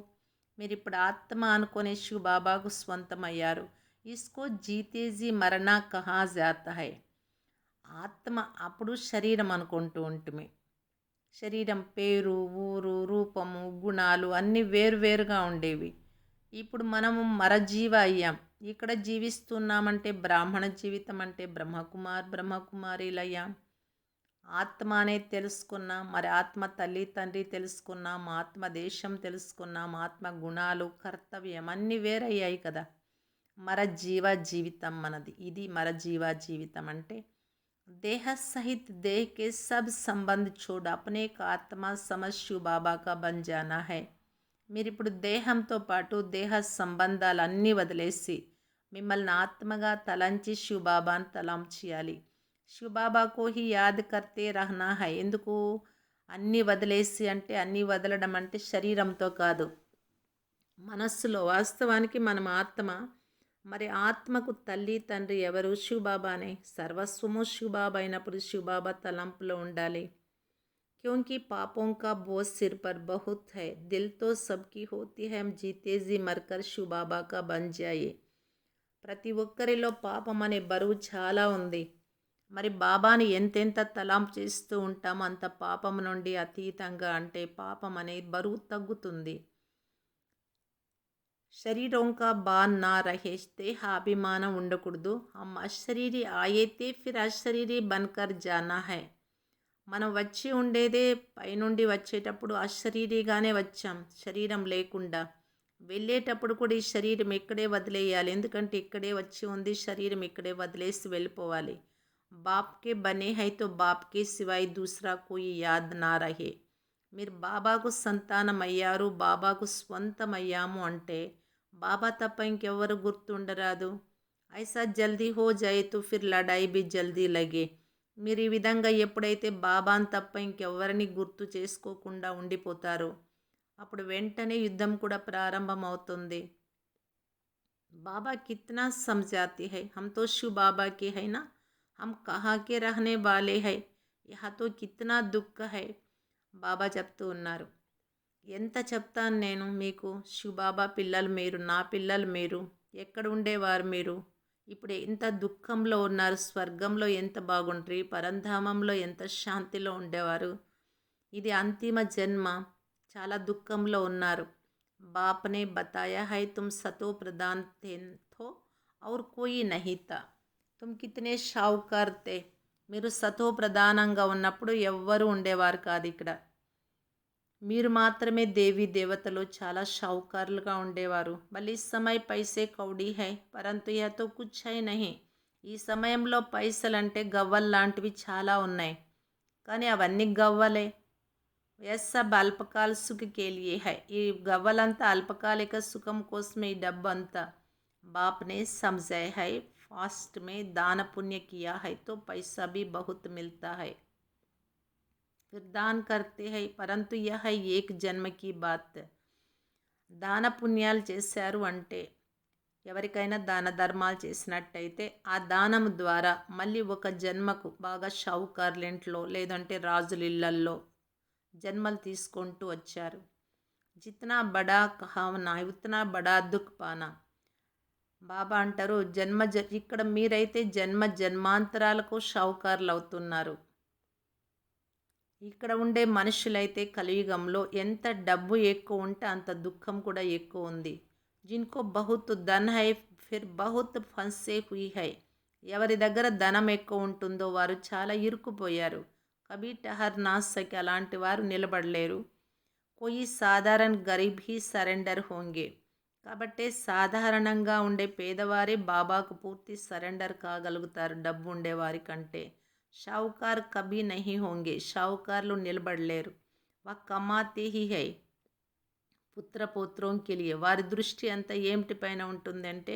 మీరు ఇప్పుడు ఆత్మ అనుకునే శివ్ బాబాకు స్వంతమయ్యారు. ఇస్కో జీతేజీ మరణ కహా జాతా హై. ఆత్మ అప్పుడు శరీరం అనుకుంటూ ఉంటుంది. శరీరం పేరు, ఊరు, రూపము, గుణాలు అన్నీ వేరువేరుగా ఉండేవి. ఇప్పుడు మనము మరజీవ అయ్యాం. ఇక్కడ జీవిస్తున్నామంటే బ్రాహ్మణ జీవితం అంటే బ్రహ్మకుమారీలయ్యాం. ఆత్మ అనేది తెలుసుకున్నాం. మరి ఆత్మ తల్లి తండ్రి తెలుసుకున్నాం, ఆత్మ దేశం తెలుసుకున్నాం, ఆత్మ గుణాలు, కర్తవ్యం అన్నీ వేరయ్యాయి కదా. మరజీవ జీవితం మనది. ఇది మరజీవ జీవితం అంటే देह सहित देह के सब संबंध छोड़ अपने का आत्मा समझ शिव बाबा का बन जाना है. మీరు ఇప్పుడు దేహంతో పాటు దేహ సంబంధాలన్నీ వదిలేసి మిమ్మల్ని ఆత్మగా తలంచి శివ్ బాబాను తలం చేయాలి. శివ్ బాబాకు హీ యాద్ కర్తే రహనా హై. ఎందుకు అన్నీ వదిలేసి అంటే అన్నీ వదలడం అంటే శరీరంతో కాదు, మనస్సులో. వాస్తవానికి మనం ఆత్మ. మరి ఆత్మకు తల్లి తండ్రి ఎవరు? శివబాబానే. సర్వస్వము శివబాబా అయినప్పుడు శివబాబా తలంపులో ఉండాలి. క్యోంకి పాపోं का बोझ सिर पर बहुत है, दिल तो सबकी होती है, हम जीते जी मरकर शिव बाबा का बन जाइए. ప్రతి ఒక్కరిలో పాపం అనే బరువు చాలా ఉంది. మరి బాబాని ఎంతెంత తలాం చేస్తూ ఉంటామో అంత పాపం నుండి అతీతంగా అంటే పాపం అనే బరువు తగ్గుతుంది. शरीरों का बान ना रहे, దేహాభిమానం ఉండకూడదు. हम అశరీరి ఆయతే ఫిర్ అశరీరి బన్కర్ జానా హై. మనం వచ్చి ఉండేదే పైనుండి వచ్చేటప్పుడు అశరీరిగానే వచ్చాం, శరీరం లేకుండా. వెళ్ళేటప్పుడు కూడా ఈ శరీరం ఇక్కడే వదిలేయాలి, ఎందుకంటే ఇక్కడే వచ్చి ఉంది, శరీరం ఇక్కడే వదిలేసి వెళ్ళిపోవాలి. బాప్కే బనే హై తో బాప్కే సివాయ్ దూసరా కోయి యాద్ నా రహే. మీరు బాబాకు సంతానం అయ్యారు, బాబాకు స్వంతమయ్యాము అంటే బాబా తప్ప ఇంకెవ్వరు గుర్తుండరాదు. ఐసా జల్దీ హో జాయే తో ఫిర్ లడాయి బి జల్దీ లగే. మీరు ఈ విధంగా ఎప్పుడైతే బాబాను తప్ప ఇంకెవ్వరిని గుర్తు చేసుకోకుండా ఉండిపోతారో అప్పుడు వెంటనే యుద్ధం కూడా ప్రారంభమవుతుంది. బాబా కిత్నా సమజాతి హై, హమ్ తో శివ్ బాబా కే హై నా, హమ్ కహా కే రహనే వాలే హై, యహా తో కిత్నా దుఃఖ హై. బాబా చెప్తూ ఉన్నారు, ఎంత చెప్తాను నేను మీకు, శివబాబా పిల్లలు మీరు, నా పిల్లలు మీరు, ఎక్కడ ఉండేవారు మీరు, ఇప్పుడు ఎంత దుఃఖంలో ఉన్నారు, స్వర్గంలో ఎంత బాగుంటారు, పరంధామంలో ఎంత శాంతిలో ఉండేవారు, ఇది అంతిమ జన్మ, చాలా దుఃఖంలో ఉన్నారు. బాప్నే బతాయా హై తుమ్ సతో ప్రధాన్ థో ఔర్ కోయి నహీ తా, తుమ్ కితనే షావుకార్ తే. మీరు సతో ప్రధానంగా ఉన్నప్పుడు ఎవ్వరూ ఉండేవారు కాదు ఇక్కడ. మీరు మాత్రమే దేవీ దేవతలు చాలా షావుకారులుగా ఉండేవారు. మళ్ళీ సమయ పైసే కౌడీ హై పరంతు యహ తో కుచ్ హై నహీ. ఈ సమయంలో పైసలంటే గవ్వలు లాంటివి చాలా ఉన్నాయి, కానీ అవన్నీ గవ్వలే. ఎస్ సబ్ అల్పకాల సుఖ కేలియే హై. ఈ గవ్వలంతా అల్పకాలిక సుఖం కోసమే ఈ డబ్బు అంతా. బాప్నే సమజాయ్ హై, फास्ट में दान पुण्य किया है तो पैसा भी बहुत मिलता है, फिर दान करते हैं, परंतु यह है एक जन्म की बात. దాన పుణ్యాలు చేశారు అంటే ఎవరికైనా దాన ధర్మాలు చేసినట్టయితే ఆ దానం ద్వారా మళ్ళీ ఒక జన్మకు బాగా షావుకార్లింట్లో లేదంటే రాజుల ఇళ్లల్లో జన్మలు తీసుకుంటూ వచ్చారు. జిత్నా బడా కహావనా ఉత్నా బడా దుఃఖ్ పానా. బాబా అంటారు, ఇక్కడ మీరైతే జన్మ జన్మాంతరాలకు షావుకారులు అవుతున్నారు. ఇక్కడ ఉండే మనుషులైతే కలియుగంలో ఎంత డబ్బు ఎక్కువ ఉంటే అంత దుఃఖం కూడా ఎక్కువ ఉంది. జిన్కో బహుత్ ధన్ హై ఫిర్ బహుత్ ఫన్సే హుయి హై. ఎవరి దగ్గర ధనం ఎక్కువ ఉంటుందో వారు చాలా ఇరుక్కుపోయారు. కభీ టహర్ నా సకే, అలాంటి వారు నిలబడలేరు. కోయి సాధారణ గరీబ్ హీ సరెండర్ హోంగే. కాబట్టి సాధారణంగా ఉండే పేదవారే బాబాకు పూర్తి సరెండర్ కాగలుగుతారు డబ్బు ఉండేవారి కంటే. షావుకార్ కభీ నహీ హోంగే. షావుకార్లు నిలబడలేరు. వా కమాతే హీ హై పుత్రపౌత్రోం కే లియే. వారి దృష్టి అంతా ఏమిటిపైన ఉంటుందంటే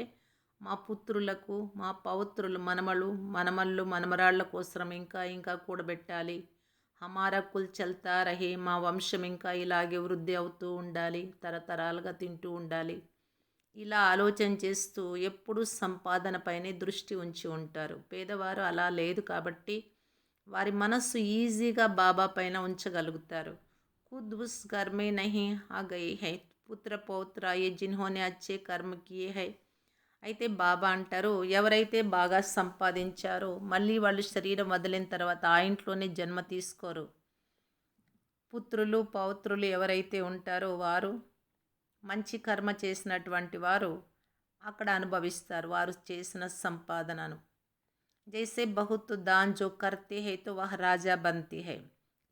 మా పుత్రులకు, మా పౌత్రులు, మనమళ్ళు, మనమరాళ్ళ కోసం ఇంకా ఇంకా కూడబెట్టాలి. హమారా కుల్ చల్తా రహే, మా వంశం ఇంకా ఇలాగే వృద్ధి అవుతూ ఉండాలి, తరతరాలుగా తింటూ ఉండాలి. ఇలా ఆలోచన చేస్తూ ఎప్పుడూ సంపాదన పైనే దృష్టి ఉంచి ఉంటారు. పేదవారు అలా లేదు కాబట్టి వారి మనస్సు ఈజీగా బాబా పైన ఉంచగలుగుతారు. खुद उस घर में नहीं आ गए हैं పుత్ర పౌత్ర ఏ జిన్హోనే అచ్చే కర్మ కియే హై. అయితే బాబా అంటారు, ఎవరైతే బాగా సంపాదించారో మళ్ళీ వాళ్ళు శరీరం వదిలిన తర్వాత ఆ ఇంట్లోనే జన్మ తీసుకోరు. పుత్రులు పౌత్రులు ఎవరైతే ఉంటారో వారు మంచి కర్మ చేసినటువంటి వారు అక్కడ అనుభవిస్తారు వారు చేసిన సంపాదనను. జైసే బహుత్ దాన్ జో కర్తే హై తో వహ రాజా బంతి హై.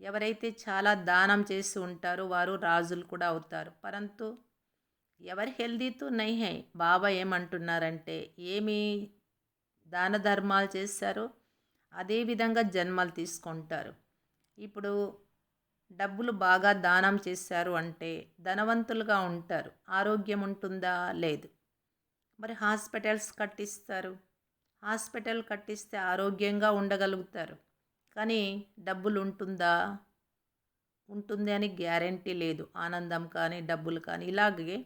ఎవరైతే చాలా దానం చేసి ఉంటారో వారు రాజులు కూడా అవుతారు. పరంతు ఎవరి హెల్దీతో నై హై. బాబా ఏమంటున్నారంటే ఏమి దాన ధర్మాలు చేశారో అదేవిధంగా జన్మలు తీసుకుంటారు. ఇప్పుడు డబ్బులు బాగా దానం చేశారు అంటే ధనవంతులుగా ఉంటారు. ఆరోగ్యం ఉంటుందా? లేదు. మరి హాస్పిటల్స్ కట్టిస్తారు. హాస్పిటల్ కట్టిస్తే ఆరోగ్యంగా ఉండగలుగుతారు. కానీ డబ్బులు ఉంటుందా? ఉంటుంది అని గ్యారంటీ లేదు. ఆనందం కానీ డబ్బులు కానీ. ఇలాగే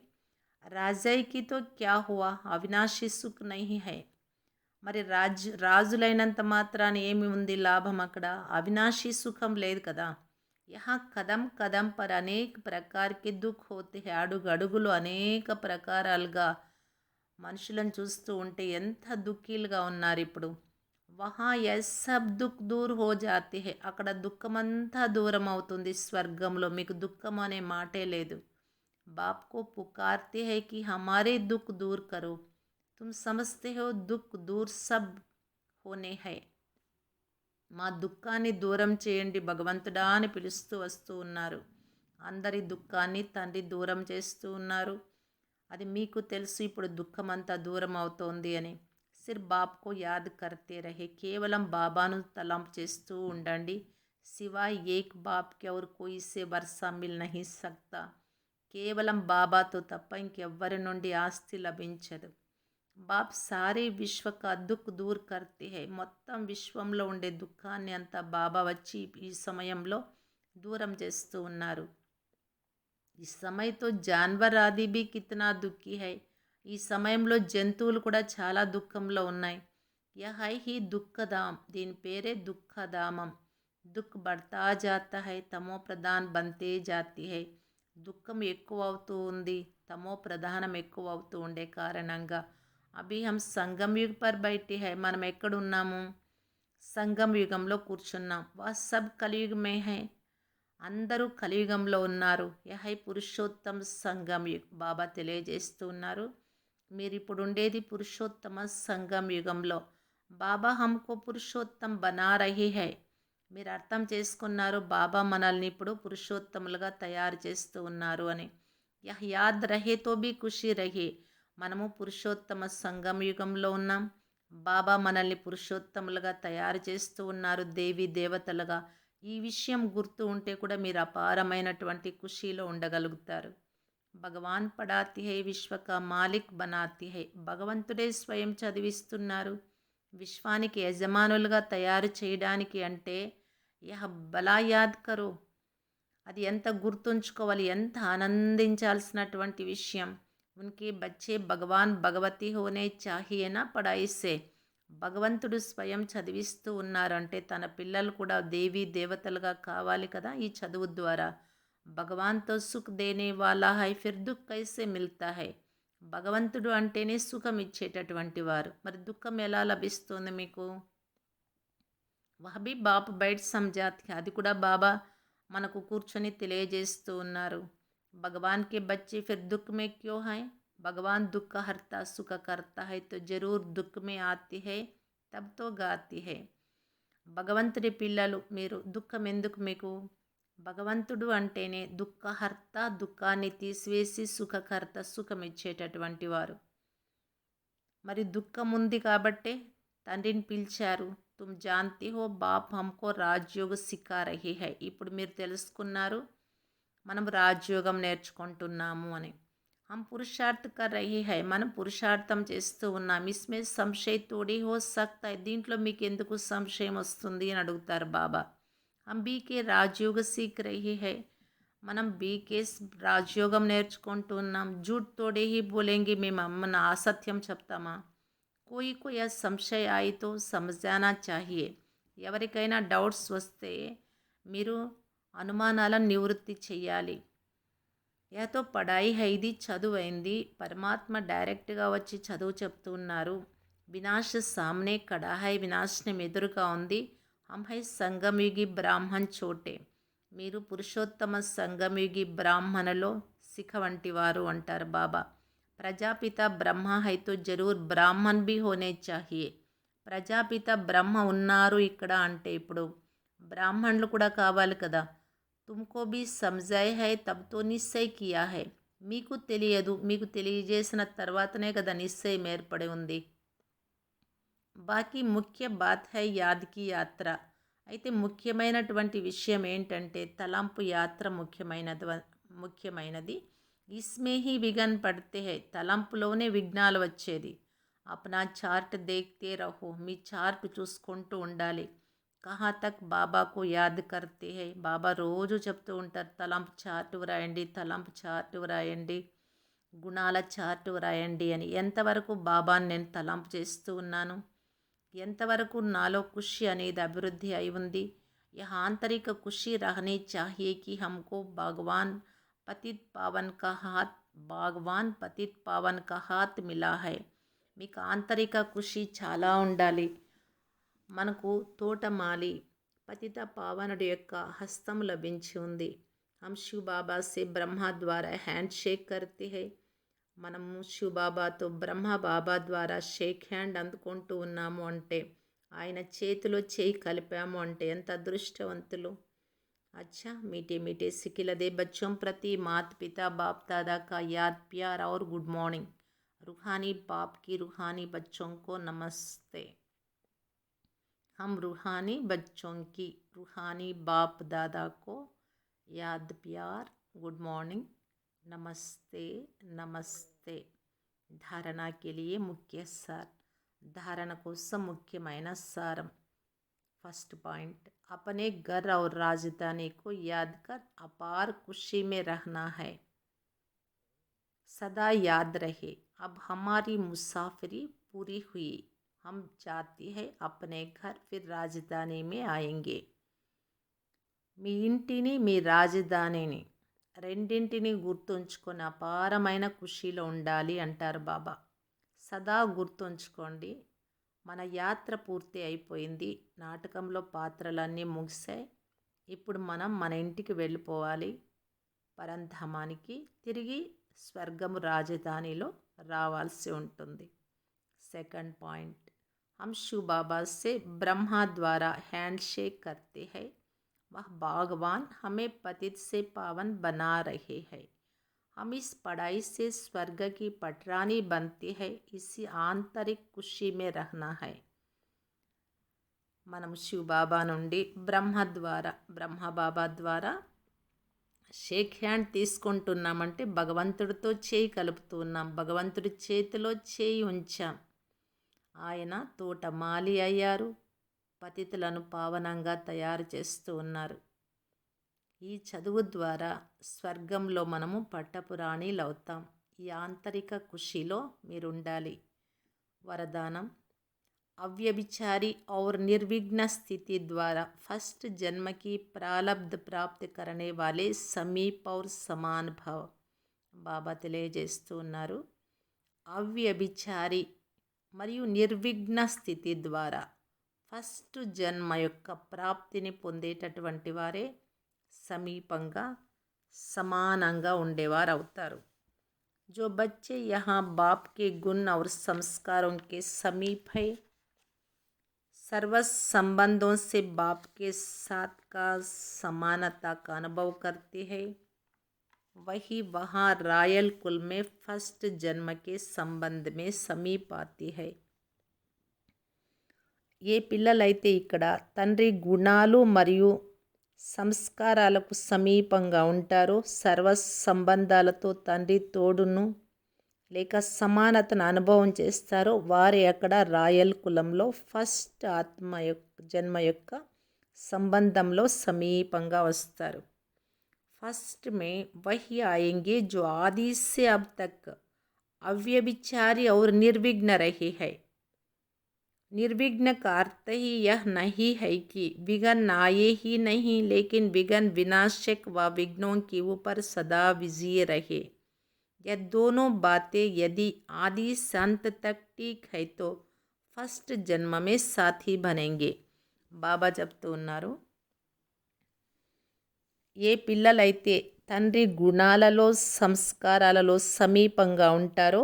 రాజాయికి తో క్యా హువా అవినాశీ సుఖ్ నహీ హై. మరి రాజులైనంత మాత్రాన ఏమి ఉంది లాభం అక్కడ? అవినాశీ సుఖం లేదు కదా. యహా కదం కదం పర్ అనేక ప్రకారకి దుఃఖ్ హోతే హై. అడుగడుగులు అనేక ప్రకారాలుగా మనుషులను చూస్తూ ఉంటే ఎంత దుఃఖీలుగా ఉన్నారు ఇప్పుడు. వహా సబ్ దుఃఖ్ దూర్ హో జాతే హై. అక్కడ దుఃఖమంతా దూరం అవుతుంది. స్వర్గంలో మీకు దుఃఖం అనే మాటే లేదు. బాప్కో పుకార్తే హై కి హమారే దుఃఖ్ దూర్ కరో. తుమ్ సమజ్తే హో దుఃఖ్ దూర్ సబ్ హోనే హై. మా దుఃఖాన్ని దూరం చేయండి భగవంతుడా అని పిలుస్తూ వస్తూ ఉన్నారు. అందరి దుఃఖాన్ని తండ్రి దూరం చేస్తూ ఉన్నారు. అది మీకు తెలుసు ఇప్పుడు దుఃఖం అంతా దూరం అవుతోంది అని. సిర్ఫ్ బాప్కో యాద్ కర్తే రహే. కేవలం బాబాను తలంపు చేస్తూ ఉండండి. సివాయ్ ఏక్ బాప్కి ఔర్ కోయి సే వర్షా మిల్ నహీ సక్తా. కేవలం బాబాతో తప్ప ఇంకెవ్వరి నుండి ఆస్తి లభించదు. బాప్ సారే విశ్వ కా దుఃఖ్ దూర్ కర్తే హై. మొత్తం విశ్వంలో ఉండే దుఃఖాన్ని అంతా బాబా వచ్చి ఈ సమయంలో దూరం చేస్తూ ఉన్నారు. ఈ సమయంతో జాన్వర్ ఆది బి కితనా దుఃఖీ హై. ఈ సమయంలో జంతువులు కూడా చాలా దుఃఖంలో ఉన్నాయి. యహై హీ దుఃఖధాం. దీని పేరే దుఃఖధామం. దుఃఖ్ బడ్తా జాతా హై, తమో ప్రధాన్ బంతే జాతి హై. దుఃఖం ఎక్కువ అవుతూ ఉంది, తమో ప్రధానం ఎక్కువ అవుతూ ఉండే కారణంగా. అభి హమ్ సంగం యుగ్ పర్ బైఠే హై. మనం ఎక్కడున్నాము? సంగం యుగంలో కూర్చున్నాం. వా సబ్ కలియుగ్ మే హై. అందరూ కలియుగంలో ఉన్నారు. యహై పురుషోత్తమ సంగం యుగ్. బాబా తెలియజేస్తూ ఉన్నారు, మీరు ఇప్పుడు ఉండేది పురుషోత్తమ సంగం యుగంలో. బాబా హమ్కో పురుషోత్తం బనా రహీ హై. మీరు అర్థం చేసుకున్నారు, బాబా మనల్ని ఇప్పుడు పురుషోత్తములుగా తయారు చేస్తూ ఉన్నారు అని. యహ్ యాద్ రహే తో బి ఖుషీ రహే. మనము పురుషోత్తమ సంగం యుగంలో ఉన్నాం. బాబా మనల్ని పురుషోత్తములుగా తయారు చేస్తూ ఉన్నారు, దేవీ దేవతలుగా. ఈ విషయం గుర్తు ఉంటే కూడా మీరు అపారమైనటువంటి ఖుషీలో ఉండగలుగుతారు. భగవాన్ పడాతి హై విశ్వక మాలిక్ బనాతి హై. భగవంతుడే స్వయం చదివిస్తున్నారు. విశ్వానికి యజమానులుగా తయారు చేయడానికి అంటే యహ బలా యాద్ కరో. అది ఎంత గుర్తుంచుకోవాలి, ఎంత ఆనందించాల్సినటువంటి విషయం. ఉన్కే బచ్చే భగవాన్ భగవతి హోనే చాహియేనా పడాయిసే. భగవంతుడు స్వయం చదివిస్తూ ఉన్నారంటే తన పిల్లలు కూడా దేవీ దేవతలుగా కావాలి కదా ఈ చదువు ద్వారా. భగవాన్తో సుఖ్ దేనే వాలా హై, ఫిర్ దుఃఖ్ కైసే మిల్తా హై. భగవంతుడు అంటేనే సుఖం ఇచ్చేటటువంటి వారు, మరి దుఃఖం ఎలా లభిస్తుంది మీకు? వహబీ బాప్ బయట సంజాతి. అది కూడా బాబా మనకు కూర్చొని తెలియజేస్తూ ఉన్నారు. భగవాన్కి బచ్చి ఫిర్ దుఃఖ్ మే క్యో హై. భగవాన్ దుఃఖ హర్తా సుఖ కర్తా హై తో జరూర్ దుఃఖ్ మే ఆతి హై తబ్ తో గాతి హై. భగవంతుడి పిల్లలు మీరు, దుఃఖం ఎందుకు మీకు? భగవంతుడు అంటేనే దుఃఖహర్త, దుఃఖాన్ని తీసివేసి సుఖకర్త, సుఖం ఇచ్చేటటువంటి వారు. మరి దుఃఖం ఉంది కాబట్టే తండ్రిని పిలిచారు. తుమ్ జాన్తే హో బాప్ హమ్కో రాజ్యోగ సిఖా రహీ హై. ఇప్పుడు మీరు తెలుసుకున్నారు, మనం రాజయోగం నేర్చుకుంటున్నాము అని. हम पुरुषार्थ कर रहे हैं, మనం పురుషార్థం చేస్తూ ఉన్నాం. ఇస్మే సంశయ్ తోడి హో సక్తా హై, దీంట్లో మీకు ఎందుకు సంశయం వస్తుంది అని అడుగుతారు బాబా. हम బీకే రాజయోగ సీఖ్ రహే హై, మనం బీకే రాజయోగం నేర్చుకుంటూ ఉన్నాం. జూట్ తోడే హీ బోలేంగి, మేము అమ్మన అసత్యం చెప్తామా. కోయి కో యా సంశయ ఆయితో సమజానా చాహియే, ఎవరికైనా డౌట్స్ వస్తే మీరు అనుమానాలను నివృత్తి చేయాలి. యాతో పడాయి హై, ఇది చదువైంది. పరమాత్మ డైరెక్ట్గా వచ్చి చదువు చెప్తున్నారు. వినాశ సామ్నే కడా హై, వినాశనం ఎదురుగా ఉంది. హమ్ హై సంగమయుగి బ్రాహ్మణ్ చోటే, మీరు పురుషోత్తమ సంగమయుగి బ్రాహ్మణలో శిఖ వంటి వారు అంటారు బాబా. ప్రజాపిత బ్రహ్మ హై తో జరూర్ బ్రాహ్మణ్ భీ హోనే చాహియే, ప్రజాపిత బ్రహ్మ ఉన్నారు ఇక్కడ అంటే ఇప్పుడు బ్రాహ్మణులు కూడా కావాలి కదా. తుమ్కో భీ సమజాయ్ హై తబ్ తో నిశ్చయ్ కియా హై, మీకు తెలియదు, మీకు తెలియజేసిన తర్వాతనే కదా నిశ్చయం ఏర్పడి ఉంది. బాకీ ముఖ్య బాత్ హై యాద్కి యాత్ర, అయితే ముఖ్యమైనటువంటి విషయం ఏంటంటే తలంపు యాత్ర ముఖ్యమైనది. ఇస్మే హీ విఘన్ పడితే హై, తలంపులోనే విఘ్నాలు వచ్చేది. అప్నా చార్ట్ దేఖ్తే రహో, మీ చార్ట్ చూసుకుంటూ ఉండాలి. కహా తక్ బాబాకు యాద్ కర్తే హై, బాబా రోజు చెప్తూ ఉంటారు తలంపు చార్ట్ వ్రాయండి, తలంపు చార్ట్ వ్రాయండి, గుణాల చార్ట్ వ్రాయండి అని. ఎంతవరకు బాబాని నేను తలంపు చేస్తూ ఉన్నాను, ఎంతవరకు నాలో ఖుషి అనేది అభివృద్ధి అయి ఉంది. యహ ఆంతరిక ఖుషి రహనీ చాహియే కి హమ్కో భగవాన్ పతిత్ పావన్ కా హాత్ మిలా హై, మీకు ఆంతరిక ఖుషి చాలా ఉండాలి. మనకు తోటమాలి పతిత పావనుడి యొక్క హస్తం లభించి ఉంది. హమ్ శివ్ బాబా సే బ్రహ్మ ద్వారా హ్యాండ్ షేక్ కర్తే హై, మనము శివ్ బాబాతో బ్రహ్మ బాబా ద్వారా షేక్ హ్యాండ్ అందుకుంటూ ఉన్నాము అంటే, ఆయన చేతిలో చేయి కలిపాము అంటే ఎంత అదృష్టవంతులు. अच्छा मीठे मीठे सिखिलदे बच्चों प्रति माता पिता बाप दादा का याद प्यार और गुड मॉर्निंग. रूहानी बाप की रूहानी बच्चों को नमस्ते. हम रूहानी बच्चों की रूहानी बाप दादा को याद प्यार गुड मॉर्निंग नमस्ते नमस्ते. धारणा के लिए मुख्य सार, धारण కోసం ముఖ్యమైన సారం. फर्स्ट पॉइंट, अपने घर और राजधानी को याद कर अपार खुशी में रहना है. सदा याद रहे अब हमारी मुसाफिरी पूरी हुई, हम जाते हैं अपने घर फिर राजधानी में आएंगे. మీ ఇంటిని మీ రాజధానిని రెండింటిని గుర్తుంచుకొని అపారమైన ఖుషీలో ఉండాలి అంటారు బాబా. సదా గుర్తుంచుకోండి, మన యాత్ర పూర్తి అయిపోయింది. నాటకంలో పాత్రలన్నీ ముగిశాయి. ఇప్పుడు మనం మన ఇంటికి వెళ్ళిపోవాలి, పరంధామానికి, తిరిగి స్వర్గము రాజధానిలో రావాల్సి ఉంటుంది. సెకండ్ పాయింట్, हम शिव बाबा से ब्रह्मा द्वारा हैंड शेक करते हैं, वह भगवान हमें पतित से पावन बना रहे हैं. हम इस पढ़ाई से स्वर्ग की पटरानी बनती है, इसी आंतरिक खुशी में रहना है. మనం శివ్ బాబా నుండి బ్రహ్మ బాబా ద్వారా షేక్ హ్యాండ్ తీసుకుంటున్నామంటే భగవంతుడితో చేయి కలుపుతున్నాం, భగవంతుడి చేతిలో చేయి ఉంచాం. ఆయన తోటమాలి అయ్యారు, పతితులను పావనంగా తయారు చేస్తూ ఉన్నారు. ఈ చదువు ద్వారా స్వర్గంలో మనము పట్టపురాణీలు అవుతాం. ఈ ఆంతరిక ఖుషిలో మీరు ఉండాలి. వరదానం, अव्यभिचारी और निर्विघ्न स्थिति द्वारा फर्स्ट जन्म की प्रारब्ध प्राप्त करने वाले समीप और समान भाव. బాబా తెలియజేస్తూ ఉన్నారు, అవ్యభిచారి మరియు నిర్విఘ్న స్థితి ద్వారా ఫస్ట్ జన్మ యొక్క ప్రాప్తిని పొందేటటువంటి వారే సమీపంగా సమానంగా ఉండేవారు అవుతారు. जो बच्चे यहाँ बाप के गुण और संस्कारों के समीप है, सर्व संबंधों से बाप के साथ का समानता का अनुभव करते हैं, वही वहाँ रायल कुल में फर्स्ट जन्म के संबंध में समीप आती है. ఏ పిల్లలైతే ఇక్కడ తండ్రి గుణాలు మరియు సంస్కారాలకు సమీపంగా ఉంటారో, సర్వ సంబంధాలతో తండ్రి తోడును లేక సమానతను అనుభవం చేస్తారో వారే అక్కడ రాయల్ కులంలో ఫస్ట్ ఆత్మ జన్మ యొక్క సంబంధంలో సమీపంగా వస్తారు. फर्स्ट में वही आएंगे जो आदि से अब तक अव्यभिचारी और निर्विघ्न रहे हैं. निर्विघ्न का अर्थ ही यह नहीं है कि विघ्न आए ही नहीं, लेकिन विघ्न विनाशक व विघ्नों के ऊपर सदा विजय रहे. यह दोनों बातें यदि आदि से अंत तक ठीक है तो फर्स्ट जन्म में साथी बनेंगे. बाबा చెప్తూ ఉన్నారు, ఏ పిల్లలైతే తండ్రి గుణాలలో సంస్కారాలలో సమీపంగా ఉంటారో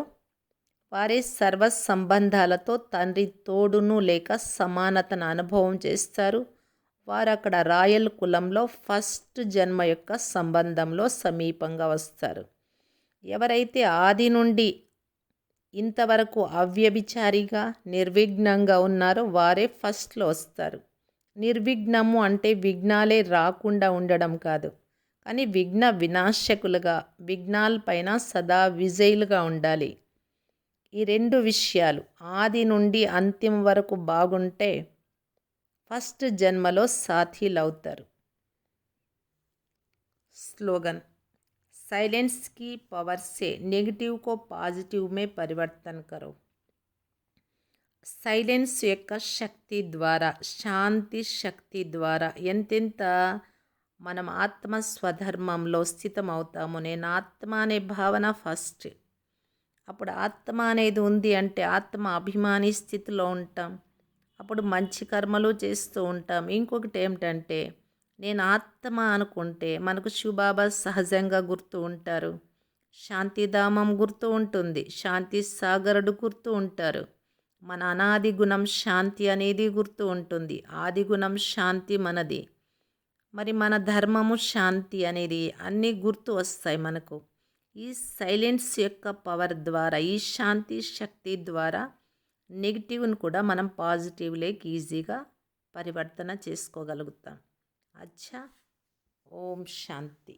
వారే సర్వ సంబంధాలతో తండ్రి తోడును లేక సమానతను అనుభవం చేస్తారు. వారు అక్కడ రాయల్ కులంలో ఫస్ట్ జన్మ యొక్క సంబంధంలో సమీపంగా వస్తారు. ఎవరైతే ఆది నుండి ఇంతవరకు అవ్యభిచారిగా నిర్విఘ్నంగా ఉన్నారో వారే ఫస్ట్లో వస్తారు. నిర్విఘ్నము అంటే విఘ్నాలే రాకుండా ఉండడం కాదు, కానీ విఘ్న వినాశకులుగా, విఘ్నాలపైన సదా విజయులుగా ఉండాలి. ఈ రెండు విషయాలు ఆది నుండి అంత్యం వరకు బాగుంటే ఫస్ట్ జన్మలో సాథీలు అవుతారు. स्लोगन, साइलेंस की पावर से नेगेटिव को पॉजिटिव में परिवर्तन करो. సైలెన్స్ యొక్క శక్తి ద్వారా, శాంతి శక్తి ద్వారా ఎంతెంత మనం ఆత్మ స్వధర్మంలో స్థితమవుతామో, నేను ఆత్మ అనే భావన ఫస్ట్. అప్పుడు ఆత్మ అనేది ఉంది అంటే ఆత్మ అభిమాని స్థితిలో ఉంటాం. అప్పుడు మంచి కర్మలు చేస్తూ ఉంటాం. ఇంకొకటి ఏమిటంటే నేను ఆత్మ అనుకుంటే మనకు శివబాబా సహజంగా గుర్తు ఉంటారు, శాంతిధామం గుర్తు ఉంటుంది, శాంతి సాగరుడు గుర్తు ఉంటారు, మన అనాది గుణం శాంతి అనేది గుర్తు ఉంటుంది, ఆది గుణం శాంతి మనది, మరి మన ధర్మము శాంతి అనేది అన్నీ గుర్తు వస్తాయి మనకు. ఈ సైలెన్స్ యొక్క పవర్ ద్వారా, ఈ శాంతి శక్తి ద్వారా నెగిటివ్ని కూడా మనం పాజిటివ్లోకి ఈజీగా పరివర్తన చేసుకోగలుగుతాం. అచ్చా, ఓం శాంతి.